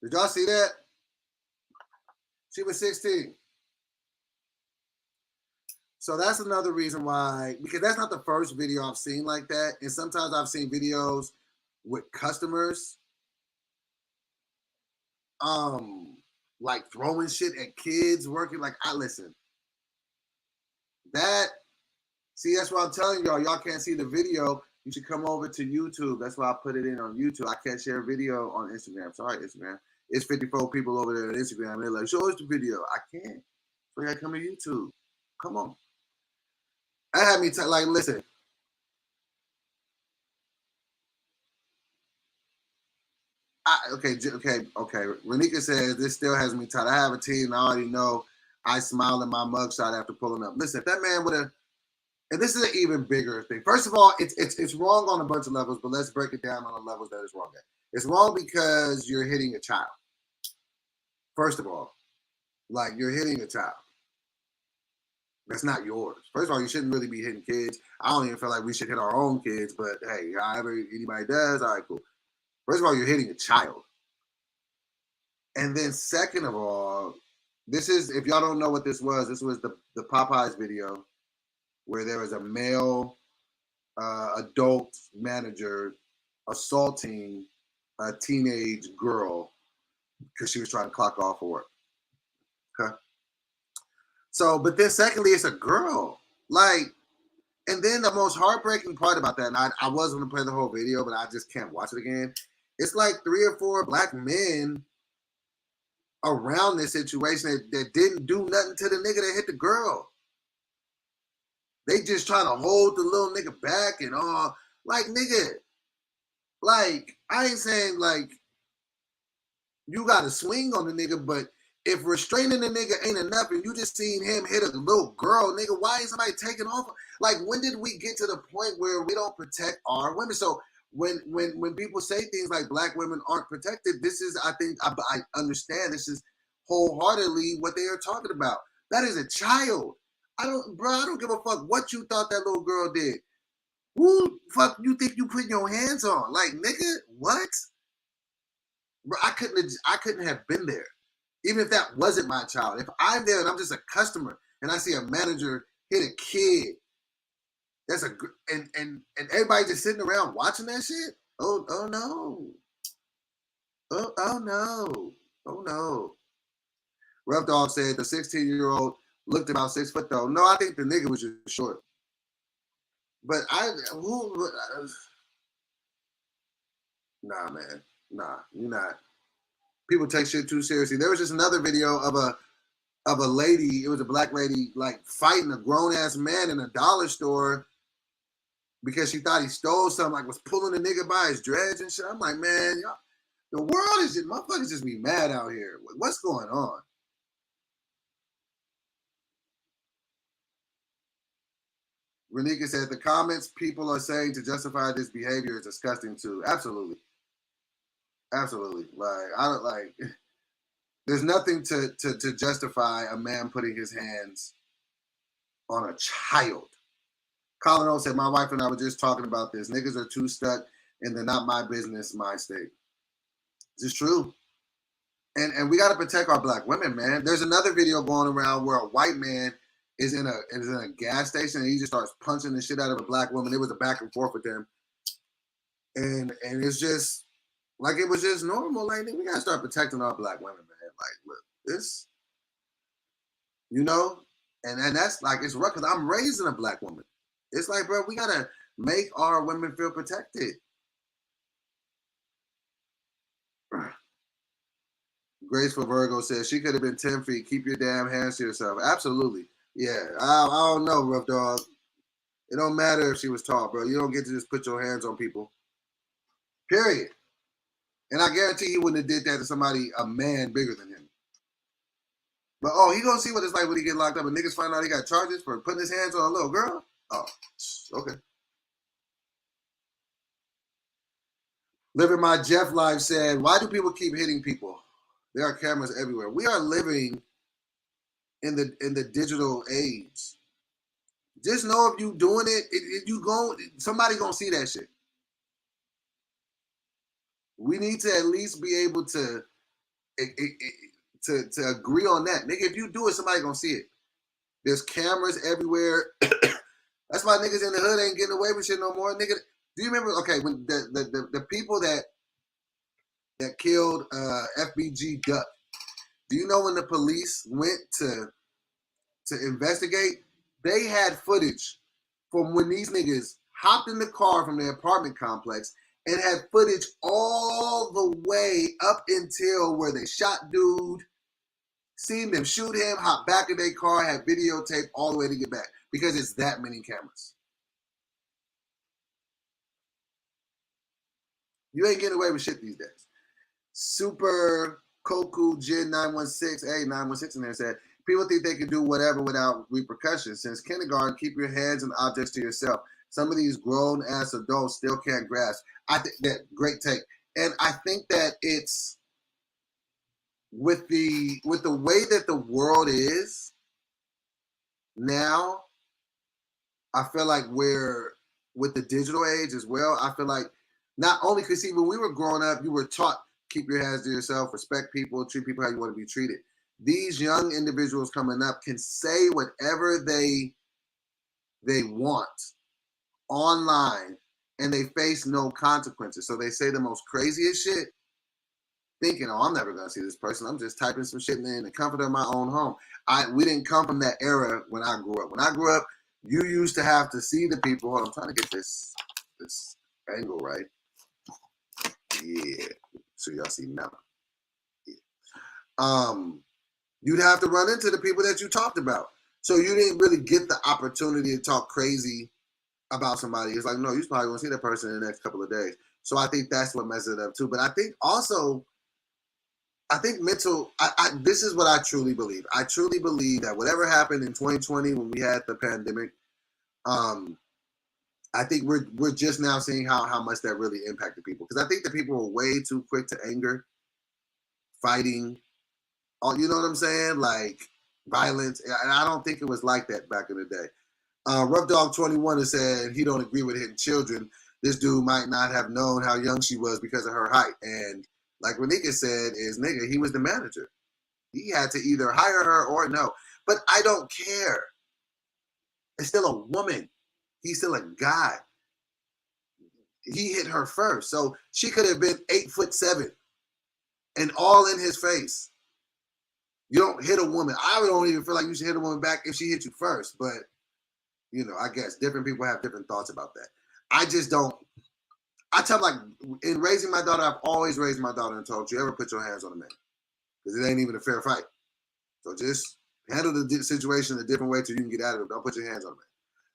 Did y'all see that? She was 16. So that's another reason why, because that's not the first video I've seen like that. And sometimes I've seen videos with customers like throwing shit at kids working. Like, listen. That's what I'm telling y'all. Y'all can't see the video. You should come over to YouTube. That's why I put it in on YouTube. I can't share a video on Instagram. Sorry, Instagram. It's 54 people over there on Instagram. They're like, show us the video. I can't. So you gotta come to YouTube. Come on. I had me like, listen. Okay. Renika says this still has me tight. I have a team. I already know. I smiled at my mugshot after pulling up. Listen, if that man would have, and this is an even bigger thing. First of all, it's wrong on a bunch of levels, but let's break it down on the levels that it's wrong at. It's wrong because you're hitting a child. First of all, like you're hitting a child. That's not yours. First of all, you shouldn't really be hitting kids. I don't even feel like we should hit our own kids, but hey, however anybody does, all right, cool. First of all, you're hitting a child. And then second of all, this is, if y'all don't know what this was the Popeyes video where there was a male adult manager assaulting a teenage girl because she was trying to clock off for work. Okay. So, but then secondly, it's a girl. Like, and then the most heartbreaking part about that, and I was going to play the whole video, but I just can't watch it again. It's like 3 or 4 black men around this situation that didn't do nothing to the nigga that hit the girl. They just trying to hold the little nigga back and all. Like, nigga, like, I ain't saying, like, you got to swing on the nigga, but if restraining the nigga ain't enough and you just seen him hit a little girl, nigga, why ain't somebody taking off? Like, when did we get to the point where we don't protect our women? So when people say things like black women aren't protected, this is, I think, I understand this is wholeheartedly what they are talking about. That is a child. I don't give a fuck what you thought that little girl did. Who fuck you think you putting your hands on? Like, nigga, what? Bro, I couldn't have been there. Even if that wasn't my child. If I'm there and I'm just a customer and I see a manager hit a kid, that's and everybody just sitting around watching that shit? Oh no. Oh no. Oh no. Rough Dog said the 16-year-old looked about 6 foot though. No, I think the nigga was just short. But nah, man. Nah, you're not. People take shit too seriously. There was just another video of a lady, it was a black lady, like fighting a grown-ass man in a dollar store because she thought he stole something, like was pulling the nigga by his dreads and shit. I'm like, man, y'all, the world is just, motherfuckers just be mad out here. What's going on? Renika said, the comments people are saying to justify this behavior is disgusting too. Absolutely. Absolutely. Like, I don't like, there's nothing to justify a man putting his hands on a child. Colin O said, my wife and I were just talking about this. Niggas are too stuck in the not my business mind state. This is true. And we got to protect our black women, man. There's another video going around where a white man is in a gas station and he just starts punching the shit out of a black woman. It was a back and forth with them. And it's just, like, it was just normal. Like, we got to start protecting our black women, man. Like, look, this, you know, and that's like, it's rough because I'm raising a black woman. It's like, bro, we got to make our women feel protected. Graceful Virgo says she could have been 10 feet. Keep your damn hands to yourself. Absolutely. Yeah, I don't know, Rough Dog. It don't matter if she was tall, bro. You don't get to just put your hands on people. Period. And I guarantee he wouldn't have did that to somebody, a man bigger than him. But, oh, he gonna see what it's like when he get locked up and niggas find out he got charges for putting his hands on a little girl? Oh, okay. Living My Jeff Live said, why do people keep hitting people? There are cameras everywhere. We are living in the digital age. Just know if you doing it, somebody gonna see that shit. We need to at least be able to agree on that. Nigga, if you do it, somebody gonna see it. There's cameras everywhere. That's why niggas in the hood ain't getting away with shit no more. Nigga, do you remember, okay, when the people that killed FBG Duck, do you know when the police went to investigate, they had footage from when these niggas hopped in the car from their apartment complex and had footage all the way up until where they shot dude, seen them shoot him, hop back in their car, had videotape all the way to get back because it's that many cameras. You ain't getting away with shit these days. Super Koku Jin 916, hey, 916 in there said, people think they can do whatever without repercussions. Since kindergarten, keep your hands and objects to yourself. Some of these grown-ass adults still can't grasp. I think that, great take. And I think that it's, with the way that the world is now, I feel like we're, with the digital age as well, I feel like not only, because see, when we were growing up, you were taught, keep your hands to yourself, respect people, treat people how you want to be treated. These young individuals coming up can say whatever they want online and they face no consequences. So they say the most craziest shit, thinking, oh, I'm never going to see this person. I'm just typing some shit in the comfort of my own home. We didn't come from that era when I grew up. When I grew up, you used to have to see the people. Hold on, I'm trying to get this angle right. Yeah. So y'all see now. Yeah. You'd have to run into the people that you talked about. So you didn't really get the opportunity to talk crazy about somebody. It's like, no, you're probably going to see that person in the next couple of days. So I think that's what messes it up too. But I think also, mental, this is what I truly believe. I truly believe that whatever happened in 2020 when we had the pandemic, I think we're just now seeing how much that really impacted people. Because I think that people were way too quick to anger, fighting. You know what I'm saying? Like, violence. And I don't think it was like that back in the day. Rough Dog 21 has said he don't agree with hitting children. This dude might not have known how young she was because of her height. And like Renika said, is nigga, he was the manager. He had to either hire her or no. But I don't care. It's still a woman. He's still a guy. He hit her first. So she could have been 8'7" and all in his face. You don't hit a woman. I don't even feel like you should hit a woman back if she hit you first. But, you know, I guess different people have different thoughts about that. I just don't. I tell them, like, in raising my daughter, I've always raised my daughter and told you, ever put your hands on a man. Because it ain't even a fair fight. So just handle the situation a different way till you can get out of it. Don't put your hands on a man.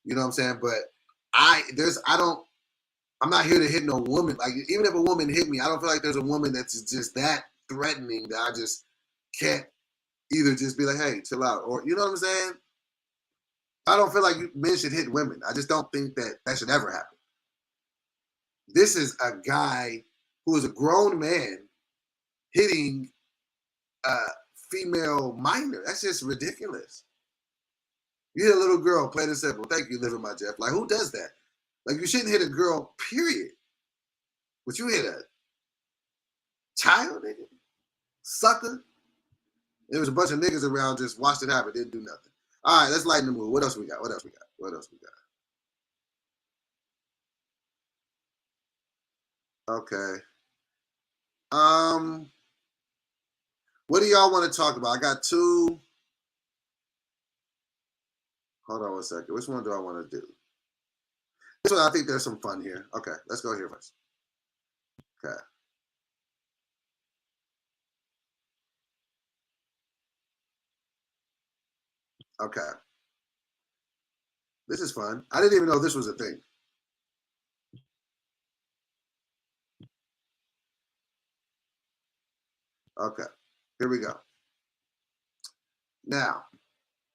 You know what I'm saying? But I'm not here to hit no woman. Like, even if a woman hit me, I don't feel like there's a woman that's just that threatening that I just can't either just be like, hey, chill out. Or, you know what I'm saying? I don't feel like men should hit women. I just don't think that should ever happen. This is a guy who is a grown man hitting a female minor. That's just ridiculous. You hit a little girl, plain and simple. Thank you, living my Jeff. Like, who does that? Like, you shouldn't hit a girl, period. But you hit a child, nigga? Sucker? There was a bunch of niggas around, just watched it happen, didn't do nothing. All right, let's lighten the mood. What else we got? What else we got? What else we got? Okay. What do y'all want to talk about? I got two. Hold on one second. Which one do I want to do? This one, I think there's some fun here. Okay, let's go here first. Okay. Okay. This is fun. I didn't even know this was a thing. Okay. Here we go. Now,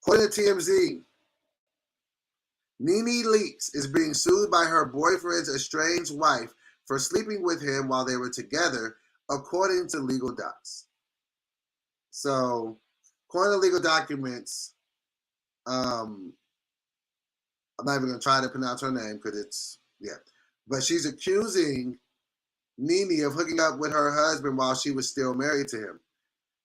according to TMZ, Nene Leakes is being sued by her boyfriend's estranged wife for sleeping with him while they were together, according to legal docs. So, according to legal documents, I'm not even going to try to pronounce her name because it's, yeah. But she's accusing Nene of hooking up with her husband while she was still married to him.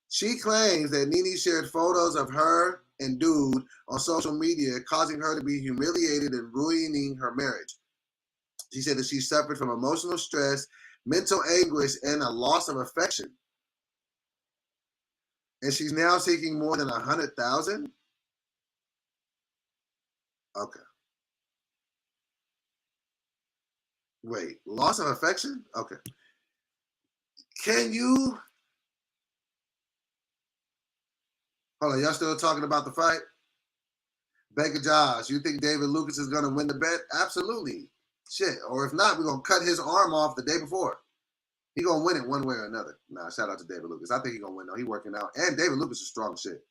She claims that Nene shared photos of her and dude on social media, causing her to be humiliated and ruining her marriage. She said that she suffered from emotional stress, mental anguish, and a loss of affection. And she's now seeking more than $100,000. Okay. Wait, loss of affection? Okay. Can you? Hold on, y'all still talking about the fight? Baker Josh, you think David Lucas is going to win the bet? Absolutely. Shit. Or if not, we're going to cut his arm off the day before. He going to win it one way or another. Nah, shout out to David Lucas. I think he's going to win, though. He working out. And David Lucas is strong shit.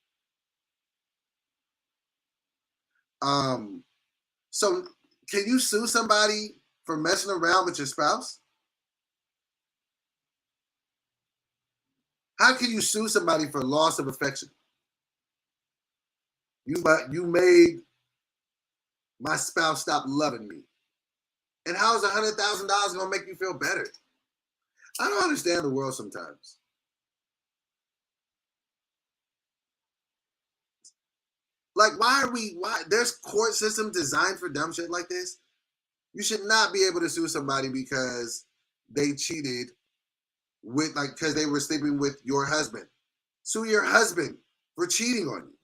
So can you sue somebody for messing around with your spouse? How can you sue somebody for loss of affection? You made my spouse stop loving me. And how is $100,000 going to make you feel better? I don't understand the world sometimes. Like, why there's court system designed for dumb shit like this? You should not be able to sue somebody because they cheated with, like, because they were sleeping with your husband. Sue your husband for cheating on you.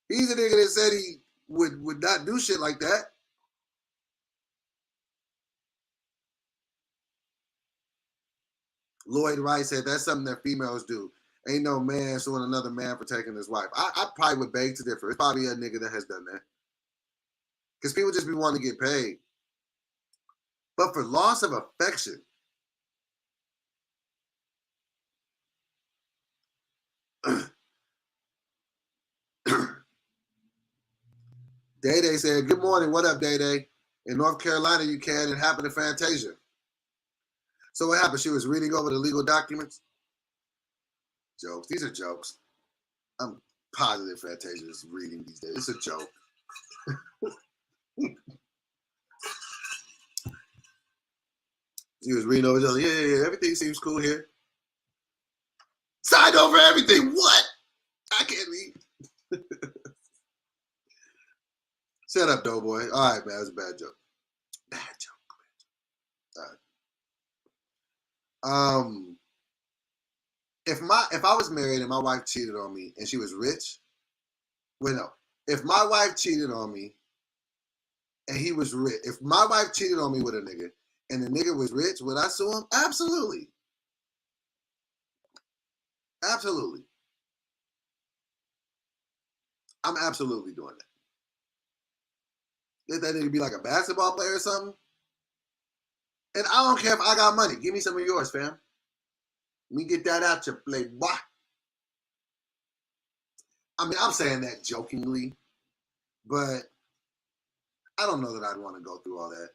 He's a nigga that said he would not do shit like that. Lloyd Wright said that's something that females do. Ain't no man suing another man for taking his wife. I probably would beg to differ. It's probably a nigga that has done that. Because people just be wanting to get paid. But for loss of affection, Day Day said, good morning, what up, Day Day? In North Carolina, you can. It happened to Fantasia. So what happened? She was reading over the legal documents? Jokes. These are jokes. I'm positive Fantasia is reading these days. It's a joke. She was reading over there. Yeah, everything seems cool here. Signed over everything. What? I can't read. Shut up, Doughboy. All right, man. That was a bad joke. Bad joke. All right. If I was married and my wife cheated on me and she was rich, well, no. If my wife cheated on me and he was rich, if my wife cheated on me with a nigga and the nigga was rich, would I sue him? Absolutely. Absolutely. I'm absolutely doing that. Let that nigga be like a basketball player or something. And I don't care if I got money. Give me some of yours, fam. Let me get that out your play, boy. I mean, I'm saying that jokingly, but I don't know that I'd want to go through all that.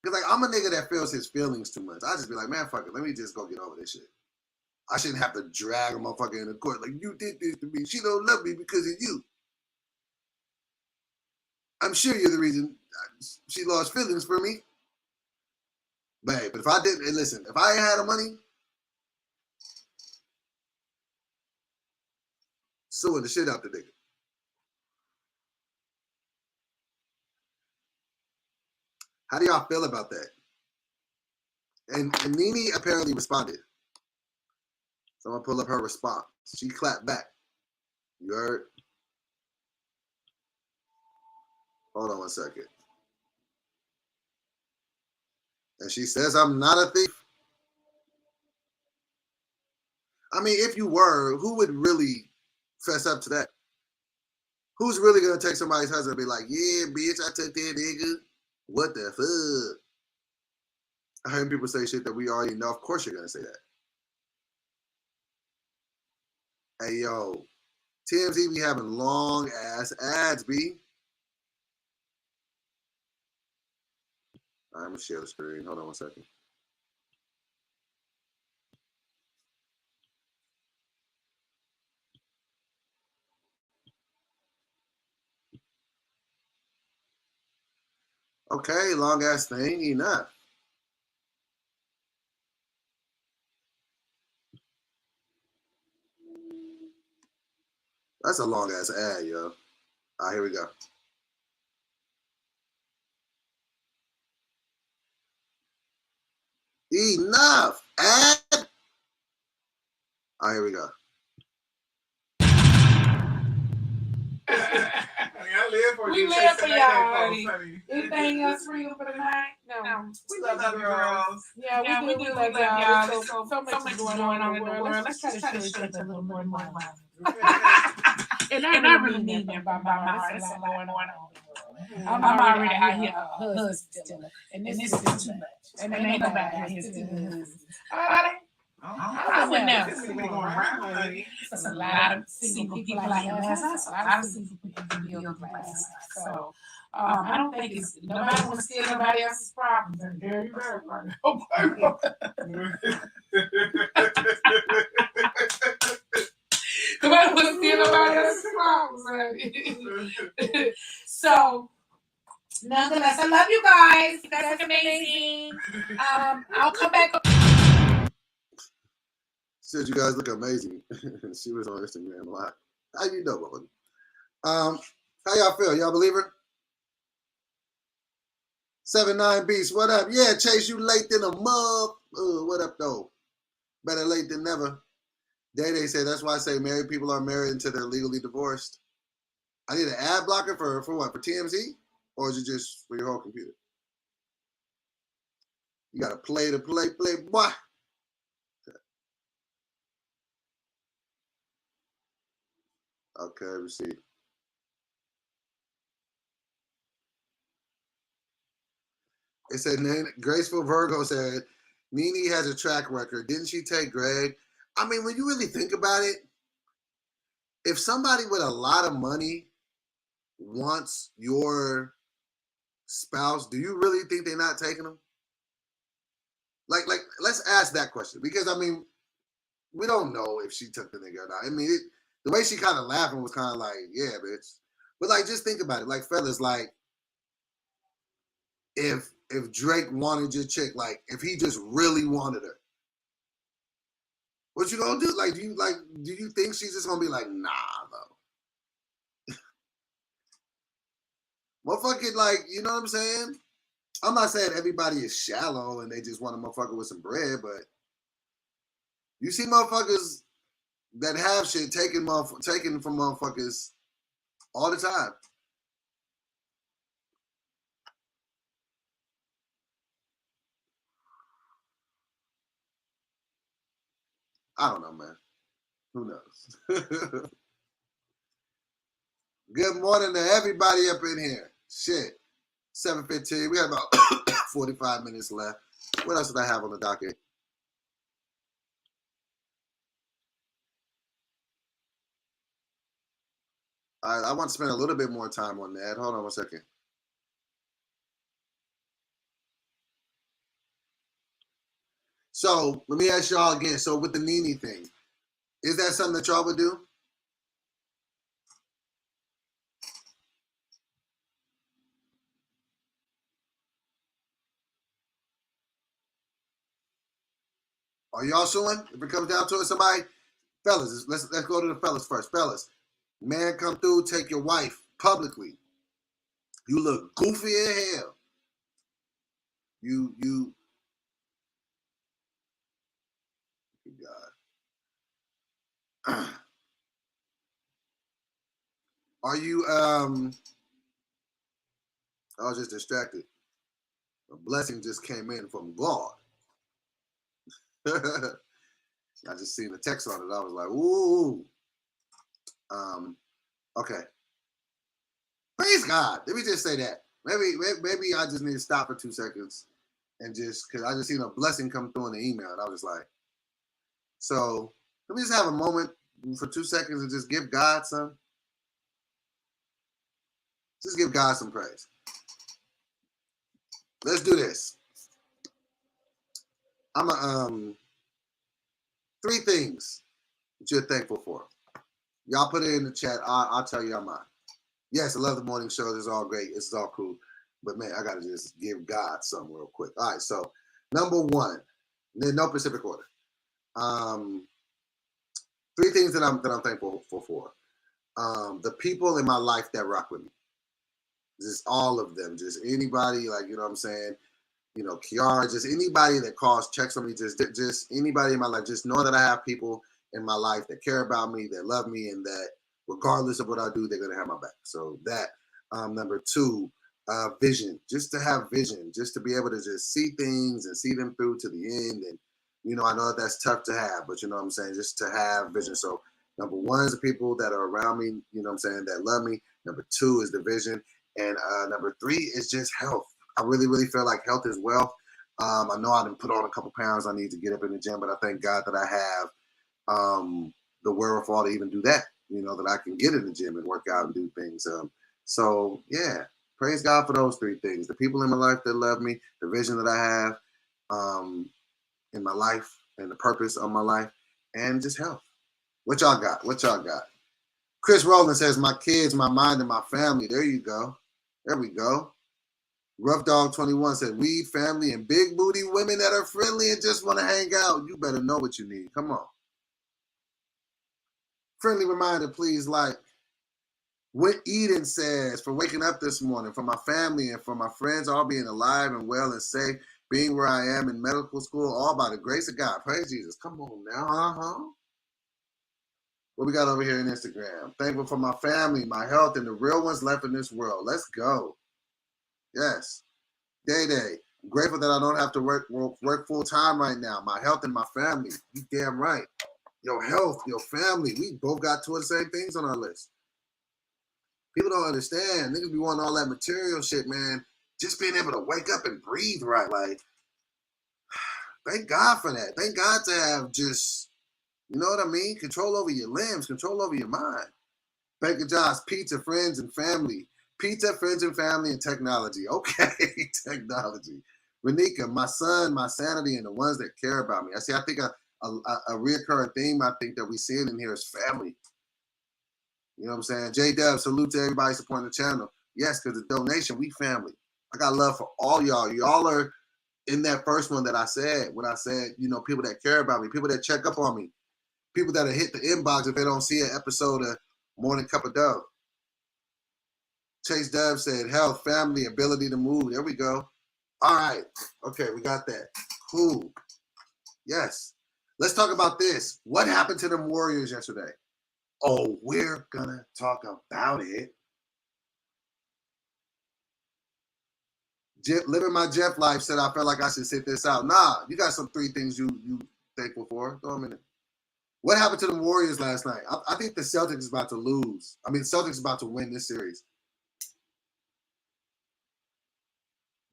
Because, like, I'm a nigga that feels his feelings too much. I just be like, man, fuck it. Let me just go get over this shit. I shouldn't have to drag a motherfucker in the court. Like, you did this to me. She don't love me because of you. I'm sure you're the reason she lost feelings for me. But hey, but if I didn't, and listen, if I ain't had the money, suing the shit out the nigga. How do y'all feel about that? And Nene apparently responded. So I'm gonna pull up her response. She clapped back. You heard? Hold on one second. And she says, I'm not a thief. I mean, if you were, who would really fess up to that? Who's really gonna take somebody's husband and be like, yeah, bitch, I took that nigga. What the fuck? I heard people say shit that we already know. Of course you're gonna say that. Hey, yo, TMZ be having long ass ads, B. All right, I'm gonna share the screen. Hold on one second. Okay, long ass thing, enough. That's a long ass ad, yo. All right, here we go. Enough. Ad. All right, here we go.
We live for y'all. Anything else for you for the night? No. We love the girls. Yeah, we do. We love y'all. There's so much going on in the world. Let's try to show each other a little more love. And I really mean that by my heart. There's a lot going on. I'm already out here a husband. And this is too much. And ain't nobody out here still husbands. I would know. There's a lot of single people out here. There's a lot of single people in the middle class. So I don't think it's nobody wants to steal nobody else's problems. And there you go. Nobody wants to steal nobody else's problems. So nonetheless, I love you guys. You guys are amazing. I'll come back.
Said you guys look amazing. She was on Instagram a lot. How you know, mother? How y'all feel? Y'all believe her? 7-9 Beast, what up? Yeah, Chase, you late than a mug. What up, though? Better late than never. Day said that's why I say married people are married until they're legally divorced. I need an ad blocker for what? For TMZ? Or is it just for your whole computer? You gotta play, boy. Okay, receipt. It said, Graceful Virgo said, Nene has a track record. Didn't she take Greg? I mean, when you really think about it, if somebody with a lot of money wants your spouse, do you really think they're not taking them? Like, let's ask that question. Because, I mean, we don't know if she took the nigga or not. I mean, the way she kind of laughing was kind of like, yeah, bitch. But like, just think about it. Like, fellas, like, if Drake wanted your chick, like, if he just really wanted her, what you gonna do? Like, do you think she's just gonna be like, nah, though? Motherfucker, like, you know what I'm saying? I'm not saying everybody is shallow and they just want a motherfucker with some bread, but you see motherfuckers that have shit taken from motherfuckers all the time. I don't know, man. Who knows? Good morning to everybody up in here. Shit. 7:15. We have about 45 minutes left. What else did I have on the docket? I want to spend a little bit more time on that. Hold on one second. So let me ask y'all again. So with the Nene thing, is that something that y'all would do? Are y'all suing? If it comes down to it, somebody, fellas, let's go to the fellas first. Fellas, man come through, take your wife publicly. You look goofy as hell. You God. Are you I was just distracted. A blessing just came in from God. I just seen the text on it. I was like, ooh. Okay. Praise God. Let me just say that. Maybe I just need to stop for 2 seconds and just, because I just seen a blessing come through in the email. And I was just like, so let me just have a moment for 2 seconds and just give God some. Just give God some praise. Let's do this. I'm 3 things that you're thankful for. Y'all put it in the chat. I'll tell y'all mine. Yes, I love the morning show. This is all great. This is all cool. But man, I gotta just give God some real quick. All right, so number 1, no specific order. 3 things that I'm thankful for. The people in my life that rock with me. Just all of them. Just anybody, like, you know what I'm saying? You know, Kiara, just anybody that calls, checks on me, just anybody in my life. Just know that I have people in my life that care about me, that love me, and that regardless of what I do, they're gonna have my back. So that. Number 2, vision. Just to have vision, just to be able to just see things and see them through to the end. And you know, I know that's tough to have, but you know what I'm saying, just to have vision. So number 1 is the people that are around me, you know what I'm saying, that love me. Number 2 is the vision. And number 3 is just health. I really, really feel like health is wealth. I know I didn't put on a couple pounds. I need to get up in the gym, but I thank God that I have the wherewithal to even do that. You know, that I can get in the gym and work out and do things. So yeah, praise God for those 3 things. The people in my life that love me, the vision that I have in my life, and the purpose of my life, and just health. What y'all got? What y'all got? Chris Rowland says, my kids, my mind, and my family. There you go. There we go. Rough Dog 21 said, weed, family, and big booty women that are friendly and just want to hang out. You better know what you need. Come on. Friendly reminder, please, like what Eden says, for waking up this morning, for my family and for my friends, all being alive and well and safe, being where I am in medical school, all by the grace of God. Praise Jesus. Come on now. What we got over here in Instagram? Thankful for my family, my health, and the real ones left in this world. Let's go. Yes. Day. I'm grateful that I don't have to work full time right now. My health and my family. You damn right. Your health, your family. We both got 2 of the same things on our list. People don't understand. Niggas be wanting all that material shit, man. Just being able to wake up and breathe right. Like, thank God for that. Thank God to have just, you know what I mean? Control over your limbs, control over your mind. Baker Josh, pizza, friends, and family. Pizza, friends, and family, and technology. Okay, technology. Renika, my son, my sanity, and the ones that care about me. I think I a reoccurring theme I think that we see in here is family. You know what I'm saying? J-Dub, salute to everybody supporting the channel. Yes, because the donation, we family. I got love for all y'all. Y'all are in that first one that I said, when I said, you know, people that care about me, people that check up on me, people that'll hit the inbox if they don't see an episode of Morning Cup of Dove. Chase Dove said, health, family, ability to move. There we go. All right. Okay, we got that. Cool. Yes. Let's talk about this. What happened to them Warriors yesterday? Oh, we're going to talk about it. Living my Jeff life said I felt like I should sit this out. Nah, you got some 3 things you thankful for. Go a minute. What happened to the Warriors last night? I think the Celtics is about to lose. I mean, Celtics is about to win this series.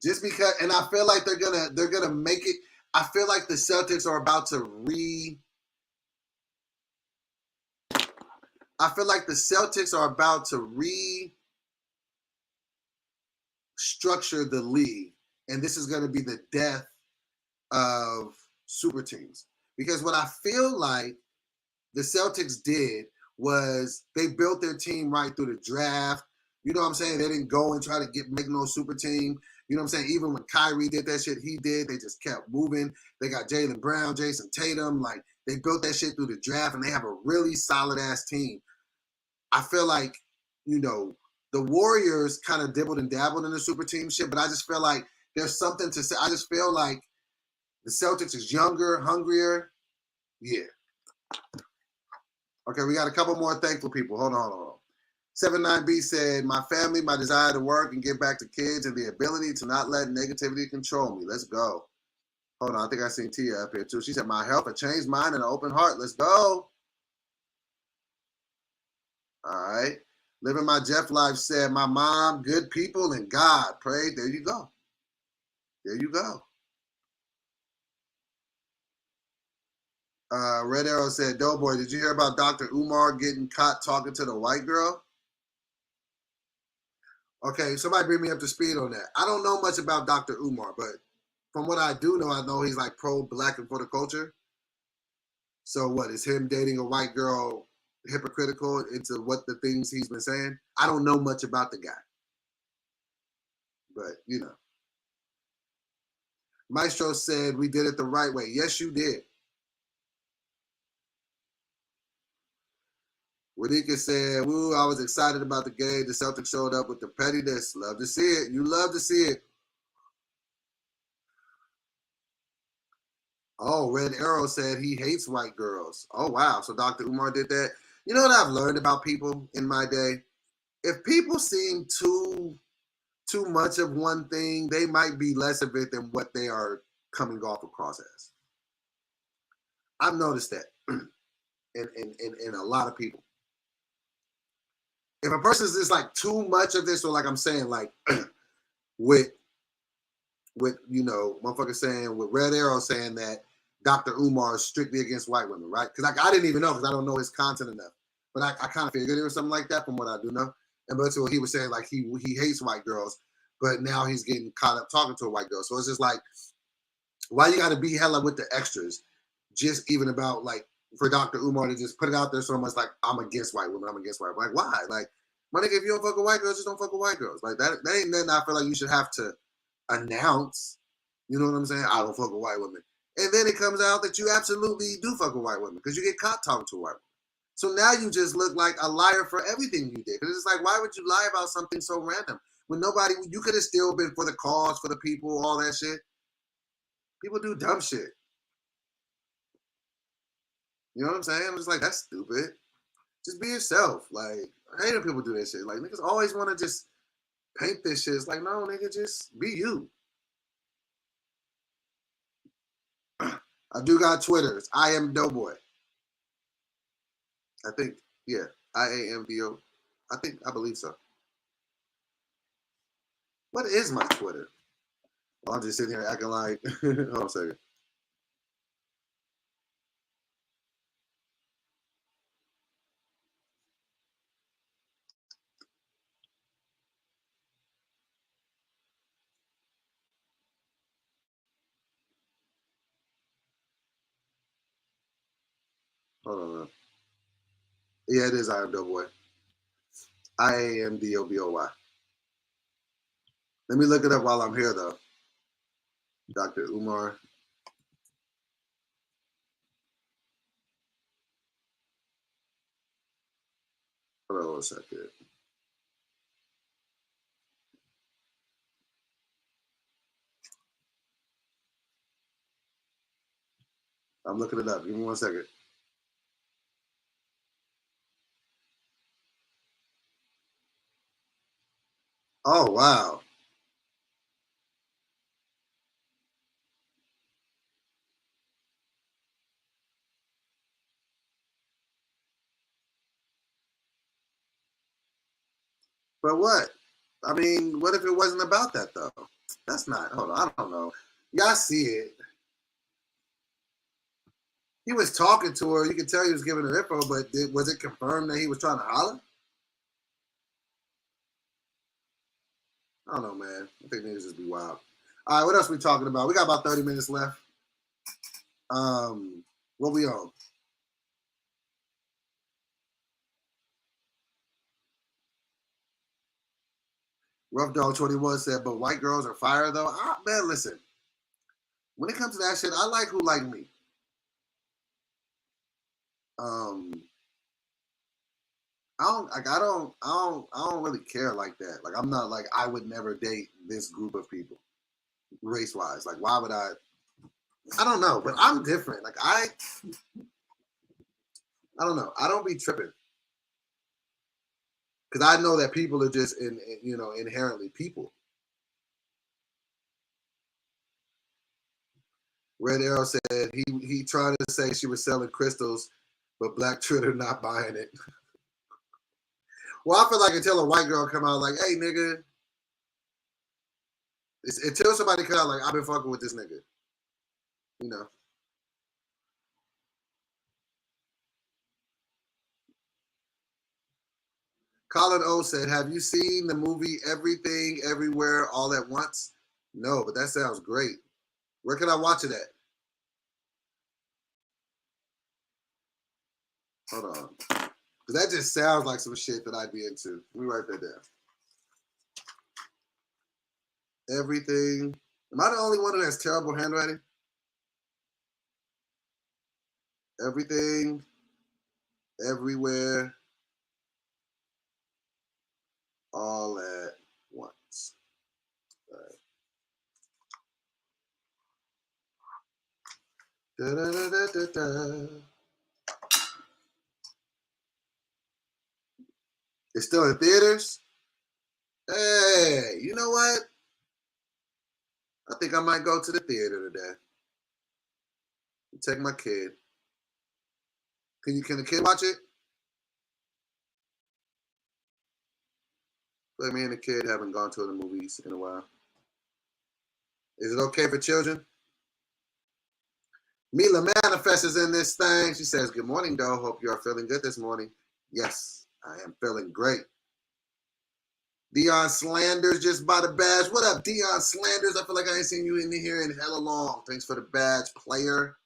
Just because, and I feel like they're gonna make it. I feel like the Celtics are about to restructure the league, and this is going to be the death of super teams. Because what I feel like the Celtics did was they built their team right through the draft. You know what I'm saying? They didn't go and try to make no super team. You know what I'm saying? Even when Kyrie did that shit, he did. They just kept moving. They got Jaylen Brown, Jason Tatum. Like, they built that shit through the draft, and they have a really solid-ass team. I feel like, you know, the Warriors kind of dibbled and dabbled in the super team shit, but I just feel like there's something to say. I just feel like the Celtics is younger, hungrier. Yeah. Okay, we got a couple more thankful people. Hold on. 79B said, my family, my desire to work and give back to kids, and the ability to not let negativity control me. Let's go. Hold on, I think I seen Tia up here too. She said, my health, a changed mind, and an open heart. Let's go. All right. Living my Jeff life said, my mom, good people, and God. Pray. There you go. There you go. Red Arrow said, Doughboy, did you hear about Dr. Umar getting caught talking to the white girl? Okay, somebody bring me up to speed on that. I don't know much about Dr. Umar, but from what I do know, I know he's like pro-black and for the culture. So what, is him dating a white girl hypocritical into what the things he's been saying? I don't know much about the guy. But, you know. Maestro said, we did it the right way. Yes, you did. Radika said, woo, I was excited about the game. The Celtics showed up with the pettiness. Love to see it. You love to see it. Oh, Red Arrow said he hates white girls. Oh, wow. So Dr. Umar did that. You know what I've learned about people in my day? If people seem too much of one thing, they might be less of it than what they are coming off across as. I've noticed that in a lot of people. If a person's just like too much of this, or like I'm saying, like with you know, motherfucker saying, with Red Arrow saying that Dr. Umar is strictly against white women, right? Because I didn't even know, because I don't know his content enough. But I kind of figured it was something like that from what I do know. And but so he was saying like he hates white girls, but now he's getting caught up talking to a white girl. So it's just like, why you got to be hella with the extras? Just even about like for Dr. Umar to just put it out there so much like, I'm against white women, I'm against white women. Like, why? Like, my nigga, if you don't fuck with white girls, just don't fuck with white girls. Like that ain't nothing I feel like you should have to announce. You know what I'm saying? I don't fuck with white women. And then it comes out that you absolutely do fuck with white women because you get caught talking to a white woman. So now you just look like a liar for everything you did. Because it's like, why would you lie about something so random? When nobody, you could have still been for the cause, for the people, all that shit. People do dumb shit. You know what I'm saying? I'm just like, that's stupid. Just be yourself. Like, I hate when people do that shit. Like, niggas always want to just paint this shit. It's like, no, nigga, just be you. I do got Twitters. I am Doughboy. I think, yeah. IAMDO. I believe so. What is my Twitter? Well, I'm just sitting here acting like, hold on a second. Hold on. Yeah, it is I Am Doughboy. IAMDOBOY. Let me look it up while I'm here, though. Dr. Umar. Hold on 1 second. I'm looking it up. Give me 1 second. Oh, wow. But what? I mean, what if it wasn't about that, though? That's not. Hold on. I don't know. Y'all see it. He was talking to her. You can tell he was giving her info, but was it confirmed that he was trying to holler? I don't know, man. I think niggas just be wild. All right, what else we talking about? We got about 30 minutes left. What we on? Rough Dog 21 said, but white girls are fire, though. Man, listen. When it comes to that shit, I like who like me. I don't really care like that. Like, I'm not like, I would never date this group of people, race wise. Like, why would I don't know, but I'm different. Like, I don't know. I don't be tripping. Because I know that people are just inherently people. Red Arrow said he tried to say she was selling crystals, but Black Twitter not buying it. Well, I feel like until a white girl come out like, hey, nigga, until somebody come out like, I've been fucking with this nigga. You know. Colin O said, have you seen the movie Everything, Everywhere, All at Once? No, but that sounds great. Where can I watch it at? Hold on. Because that just sounds like some shit that I'd be into. Let me write that down. Everything. Am I the only one that has terrible handwriting? Everything, Everywhere, All at Once. All right. Da, da, da, da, da, da. It's still in theaters? Hey, you know what? I think I might go to the theater today. Take my kid. Can the kid watch it? Like me and the kid haven't gone to the movies in a while. Is it okay for children? Mila Manifest is in this thing. She says, good morning, Doe. Hope you are feeling good this morning. Yes, I am feeling great. Dion Slanders just bought a badge. What up, Dion Slanders? I feel like I ain't seen you in here in hella long. Thanks for the badge, player.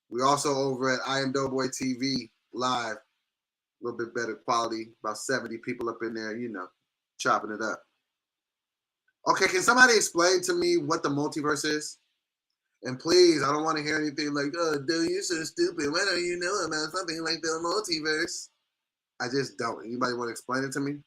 We're also over at I Am Doughboy TV live. A little bit better quality. About 70 people up in there, chopping it up. Okay, can somebody explain to me what the multiverse is? And please, I don't want to hear anything like, oh, dude, you're so stupid. Why don't you know about something like the multiverse? I just don't. Anybody want to explain it to me?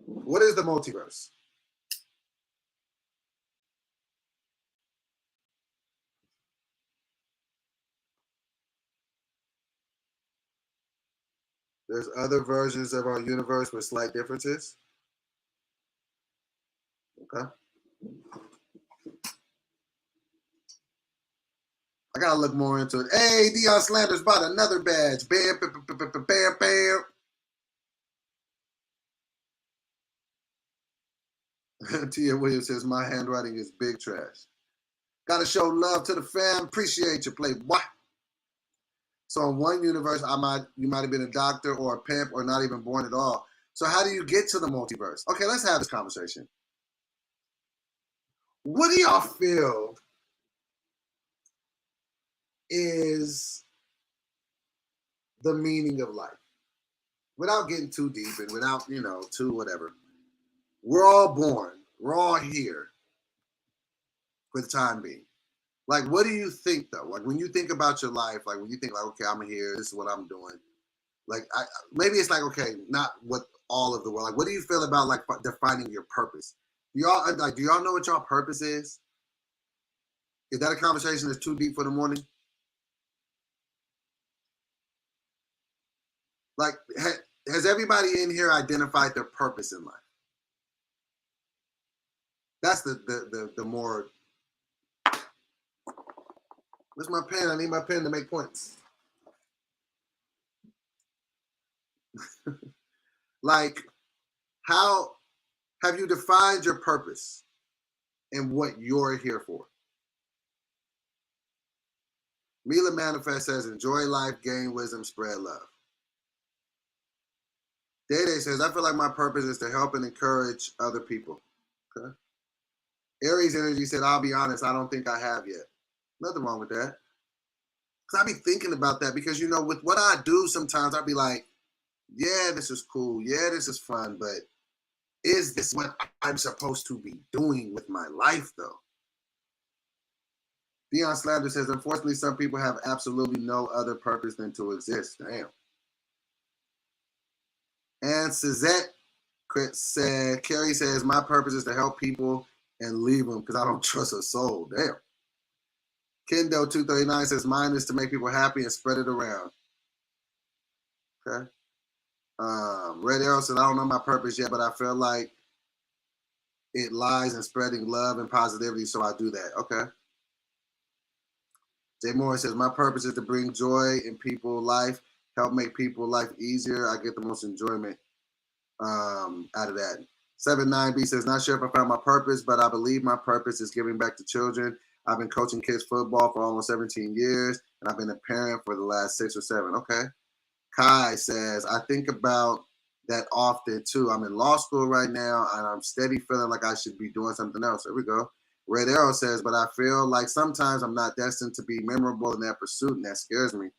What is the multiverse? There's other versions of our universe with slight differences. Okay. I gotta look more into it. Hey, Dion Slanders bought another badge. Bam, bam, bam, bam, bam, bam. Tia Williams says, my handwriting is big trash. Gotta show love to the fam. Appreciate you, playboy. So in one universe, you might have been a doctor or a pimp or not even born at all. So how do you get to the multiverse? Okay, let's have this conversation. What do y'all feel is the meaning of life? Without getting too deep and without, too whatever. We're all born. We're all here for the time being. Like, what do you think, though? Like, when you think about your life, like, when you think, like, okay, I'm here, this is what I'm doing. Like, maybe it's like, okay, not what all of the world. Like, what do you feel about, like, defining your purpose? Do y'all know what y'all purpose is? Is that a conversation that's too deep for the morning? Like, has everybody in here identified their purpose in life? That's the more. Where's my pen? I need my pen to make points. Like, how have you defined your purpose and what you're here for? Mila Manifest says, enjoy life, gain wisdom, spread love. Day says, I feel like my purpose is to help and encourage other people. Okay. Aries Energy said, I'll be honest, I don't think I have yet. Nothing wrong with that. Because I be thinking about that because, with what I do sometimes, I'll be like, yeah, this is cool. Yeah, this is fun. But is this what I'm supposed to be doing with my life, though? Dion Slander says, unfortunately, some people have absolutely no other purpose than to exist. Damn. And Suzette said, Carrie says, my purpose is to help people and leave them because I don't trust a soul. Damn. Kendo 239 says, mine is to make people happy and spread it around. Okay. Red Arrow said, I don't know my purpose yet, but I feel like it lies in spreading love and positivity, so I do that. Okay. Jay Moore says, my purpose is to bring joy in people's life, help make people's life easier. I get the most enjoyment out of that. 79B says, not sure if I found my purpose, but I believe my purpose is giving back to children. I've been coaching kids football for almost 17 years, and I've been a parent for the last 6 or 7. Okay. Kai says, I think about that often, too. I'm in law school right now, and I'm steady feeling like I should be doing something else. There we go. Red Arrow says, but I feel like sometimes I'm not destined to be memorable in that pursuit, and that scares me.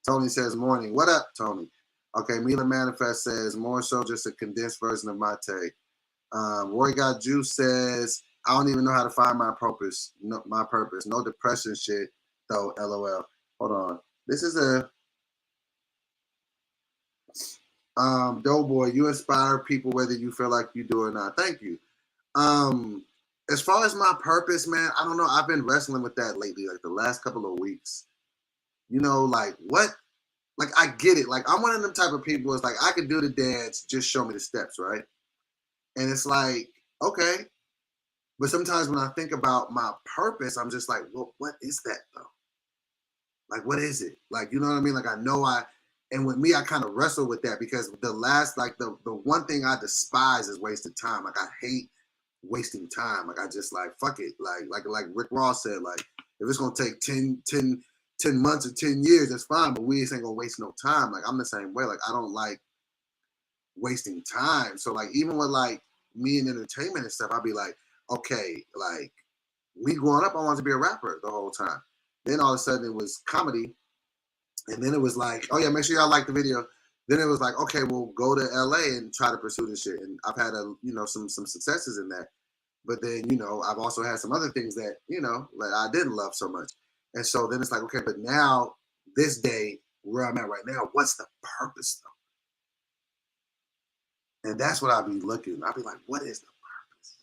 Tony says, morning. What up, Tony? Okay, Mila Manifest says, more so just a condensed version of my take. Roy Got Juice says, I don't even know how to find my purpose. No, my purpose. No depression shit, though, LOL. Hold on. This is a... Doughboy, you inspire people whether you feel like you do or not. Thank you. As far as my purpose, man, I don't know. I've been wrestling with that lately, like the last couple of weeks. Like what? Like I get it. Like I'm one of them type of people. It's like I can do the dance, just show me the steps, right? And it's like, okay. But sometimes when I think about my purpose, I'm just like, well, what is that though? Like, what is it? Like, you know what I mean? Like and with me, I kind of wrestle with that because the one thing I despise is wasted time. Like I hate wasting time. Like I just like, fuck it. Like Rick Ross said, like, if it's going to take 10 months or 10 years, that's fine. But we ain't going to waste no time. Like I'm the same way. Like I don't like wasting time. So like, even with like me and entertainment and stuff, I'll be like, okay, like me growing up, I wanted to be a rapper the whole time. Then all of a sudden it was comedy. And then it was like, oh yeah, make sure y'all like the video. Then it was like, okay, we'll go to LA and try to pursue this shit. And I've had some successes in that. But then, I've also had some other things that, like I didn't love so much. And so then it's like, okay, but now this day where I'm at right now, what's the purpose though? And that's what I'll be looking. I'll be like, what is the purpose?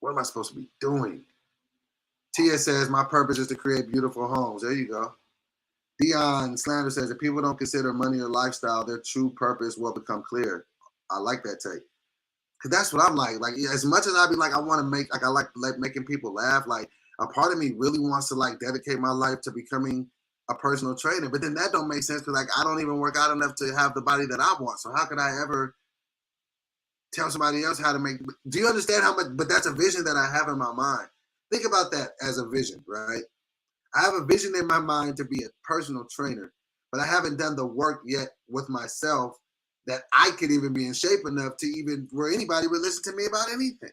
What am I supposed to be doing? Tia says, my purpose is to create beautiful homes. There you go. Dion Slander says, if people don't consider money or lifestyle, their true purpose will become clear. I like that take. Because that's what I'm like. Like, as much as I be like, I want to make, like, I like making people laugh. Like, a part of me really wants to, like, dedicate my life to becoming a personal trainer. But then that don't make sense because, like, I don't even work out enough to have the body that I want. So how could I ever tell somebody else how to make. Do you understand how much? But that's a vision that I have in my mind. Think about that as a vision, right? I have a vision in my mind to be a personal trainer, but I haven't done the work yet with myself that I could even be in shape enough to even where anybody would listen to me about anything.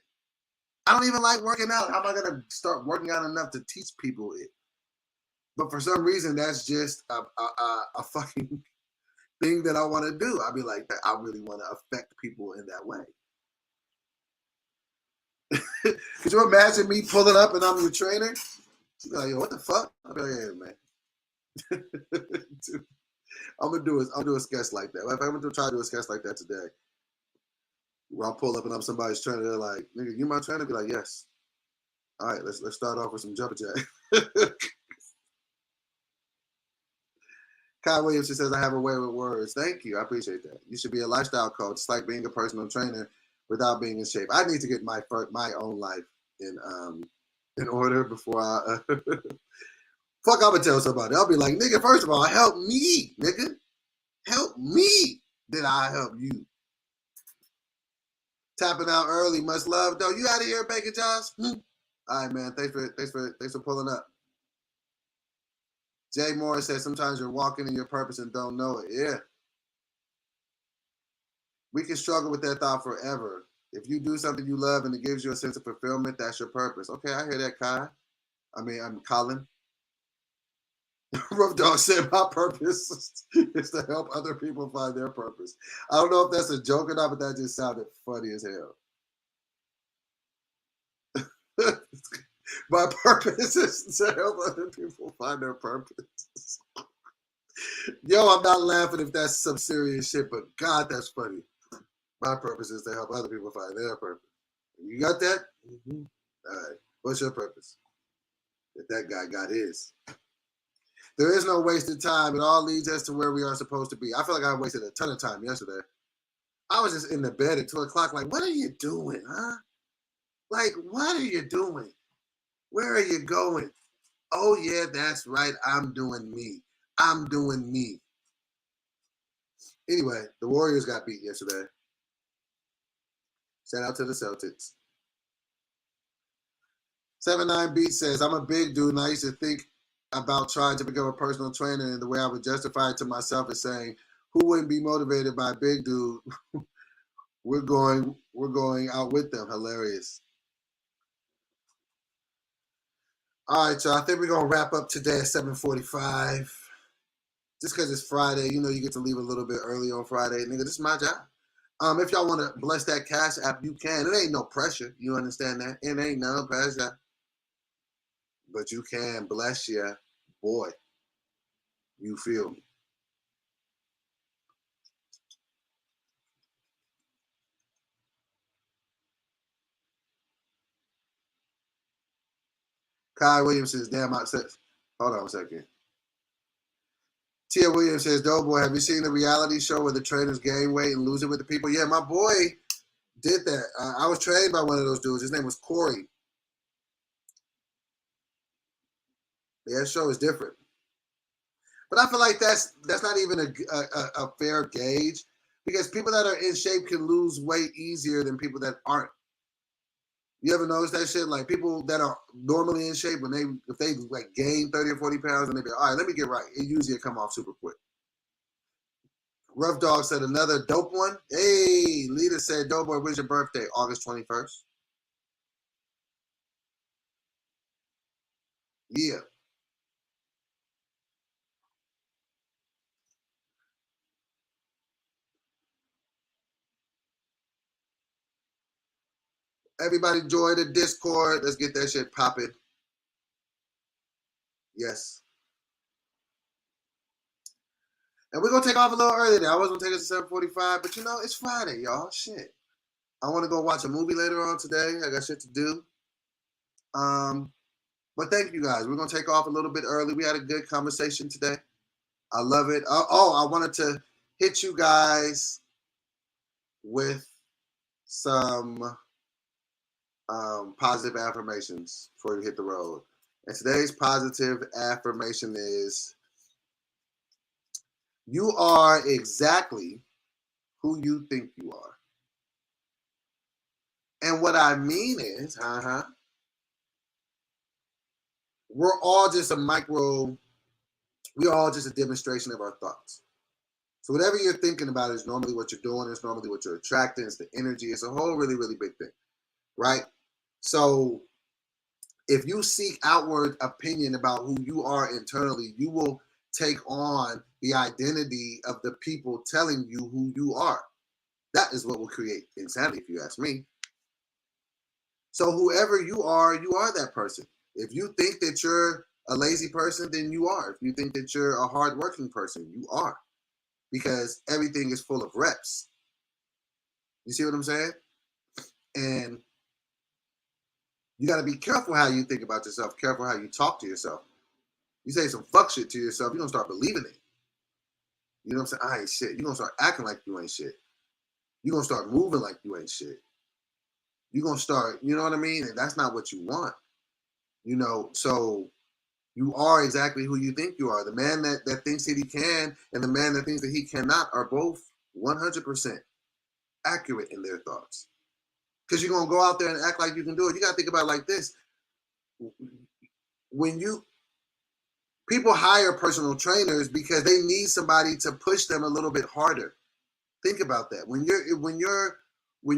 I don't even like working out. How am I going to start working out enough to teach people it? But for some reason, that's just a fucking thing that I want to do. I'll be like, I really want to affect people in that way. Could you imagine me pulling up and I'm your trainer? She'd be like, yo, what the fuck? I'll be like, yeah, man. I'm gonna do a sketch like that. I'm gonna try to do a sketch like that today. Where I'll pull up and I'm somebody's trainer. They're like, nigga, you my trainer? Be like, yes. All right, let's start off with some jumper jack. Kyle Williams says, I have a way with words. Thank you. I appreciate that. You should be a lifestyle coach. It's like being a personal trainer without being in shape. I need to get my own life in order before I fuck, I'm gonna tell somebody. I'll be like, nigga, first of all, help me, nigga. Help me. Then I help you. Tapping out early, much love. Though you out of here, Bacon Josh? All right, man. Thanks for pulling up. Jay Morris says sometimes you're walking in your purpose and don't know it. Yeah. We can struggle with that thought forever. If you do something you love and it gives you a sense of fulfillment, that's your purpose. Okay, I hear that, Kai. I'm Colin. Rough Dog said my purpose is to help other people find their purpose. I don't know if that's a joke or not, but that just sounded funny as hell. My purpose is to help other people find their purpose. Yo, I'm not laughing if that's some serious shit, but God, that's funny. My purpose is to help other people find their purpose. You got that? Mm-hmm. All right. What's your purpose? If that guy got his. There is no wasted time. It all leads us to where we are supposed to be. I feel like I wasted a ton of time yesterday. I was just in the bed at 2 o'clock like, what are you doing, huh? Like, what are you doing? Where are you going? Oh, yeah, that's right. I'm doing me. I'm doing me. Anyway, the Warriors got beat yesterday. Shout out to the Celtics. 79 Beat says, I'm a big dude, and I used to think about trying to become a personal trainer, and the way I would justify it to myself is saying, who wouldn't be motivated by a big dude? We're going out with them. Hilarious. All right, y'all. I think we're going to wrap up today at 7:45. Just because it's Friday, you get to leave a little bit early on Friday. Nigga, this is my job. If y'all want to bless that Cash App, you can. It ain't no pressure. You understand that? It ain't no pressure. But you can. Bless ya. Boy. You feel me. Kai Williams says, damn, hold on a second. Tia Williams says, Doughboy, have you seen the reality show where the trainers gain weight and lose it with the people? Yeah, my boy did that. I was trained by one of those dudes. His name was Corey. Yeah, that show is different. But I feel like that's not even a fair gauge because people that are in shape can lose weight easier than people that aren't. You ever notice that shit? Like people that are normally in shape, if they like gain 30 or 40 pounds and they be all right, let me get right. It usually come off super quick. Rough Dog said another dope one. Hey, Lita said, Doughboy, when's your birthday? August 21st. Yeah. Everybody join the Discord. Let's get that shit popping. Yes. And we're going to take off a little early there. I was going to take us to 7:45, but it's Friday, y'all. Shit. I want to go watch a movie later on today. I got shit to do. But thank you guys. We're going to take off a little bit early. We had a good conversation today. I love it. I wanted to hit you guys with some positive affirmations before we hit the road. And today's positive affirmation is, you are exactly who you think you are. And what I mean is, we're all just we're all just a demonstration of our thoughts. So whatever you're thinking about is normally what you're doing, it's normally what you're attracting, it's the energy, it's a whole really, really big thing, right? So if you seek outward opinion about who you are internally, you will take on the identity of the people telling you who you are. That is what will create insanity, if you ask me. So whoever you are that person. If you think that you're a lazy person, then you are. If you think that you're a hardworking person, you are. Because everything is full of reps. You see what I'm saying? And you got to be careful how you think about yourself, careful how you talk to yourself. You say some fuck shit to yourself, you're going to start believing it. You know what I'm saying? I ain't shit. You're going to start acting like you ain't shit. You're going to start moving like you ain't shit. You're going to start, you know what I mean? And that's not what you want. You know, so you are exactly who you think you are. The man that thinks that he can and the man that thinks that he cannot are both 100% accurate in their thoughts. Because you're going to go out there and act like you can do it. You got to think about it like this. When people hire personal trainers because they need somebody to push them a little bit harder. Think about that. When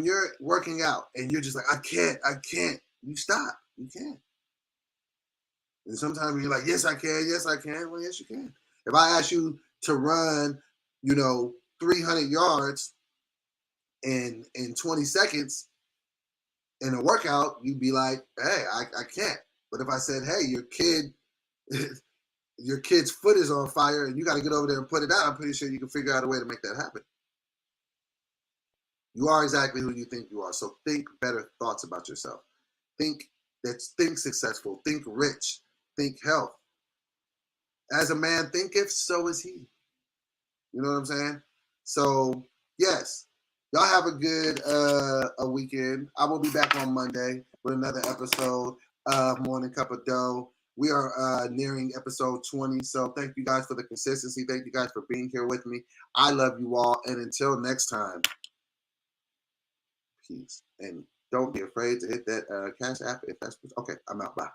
you're working out and you're just like, I can't, you stop. You can't. And sometimes you're like, yes, I can. Well, yes, you can. If I ask you to run, 300 yards in 20 seconds in a workout, you'd be like, hey, I can't. But if I said, hey, your kid's foot is on fire and you got to get over there and put it out, I'm pretty sure you can figure out a way to make that happen. You are exactly who you think you are. So think better thoughts about yourself. Think successful. Think rich. Think health. As a man thinketh, so is he. You know what I'm saying? So, yes. Y'all have a good a weekend. I will be back on Monday with another episode of Morning Cup of Dough. We are nearing episode 20. So thank you guys for the consistency. Thank you guys for being here with me. I love you all. And until next time, peace. And don't be afraid to hit that Cash App if that's okay. I'm out. Bye.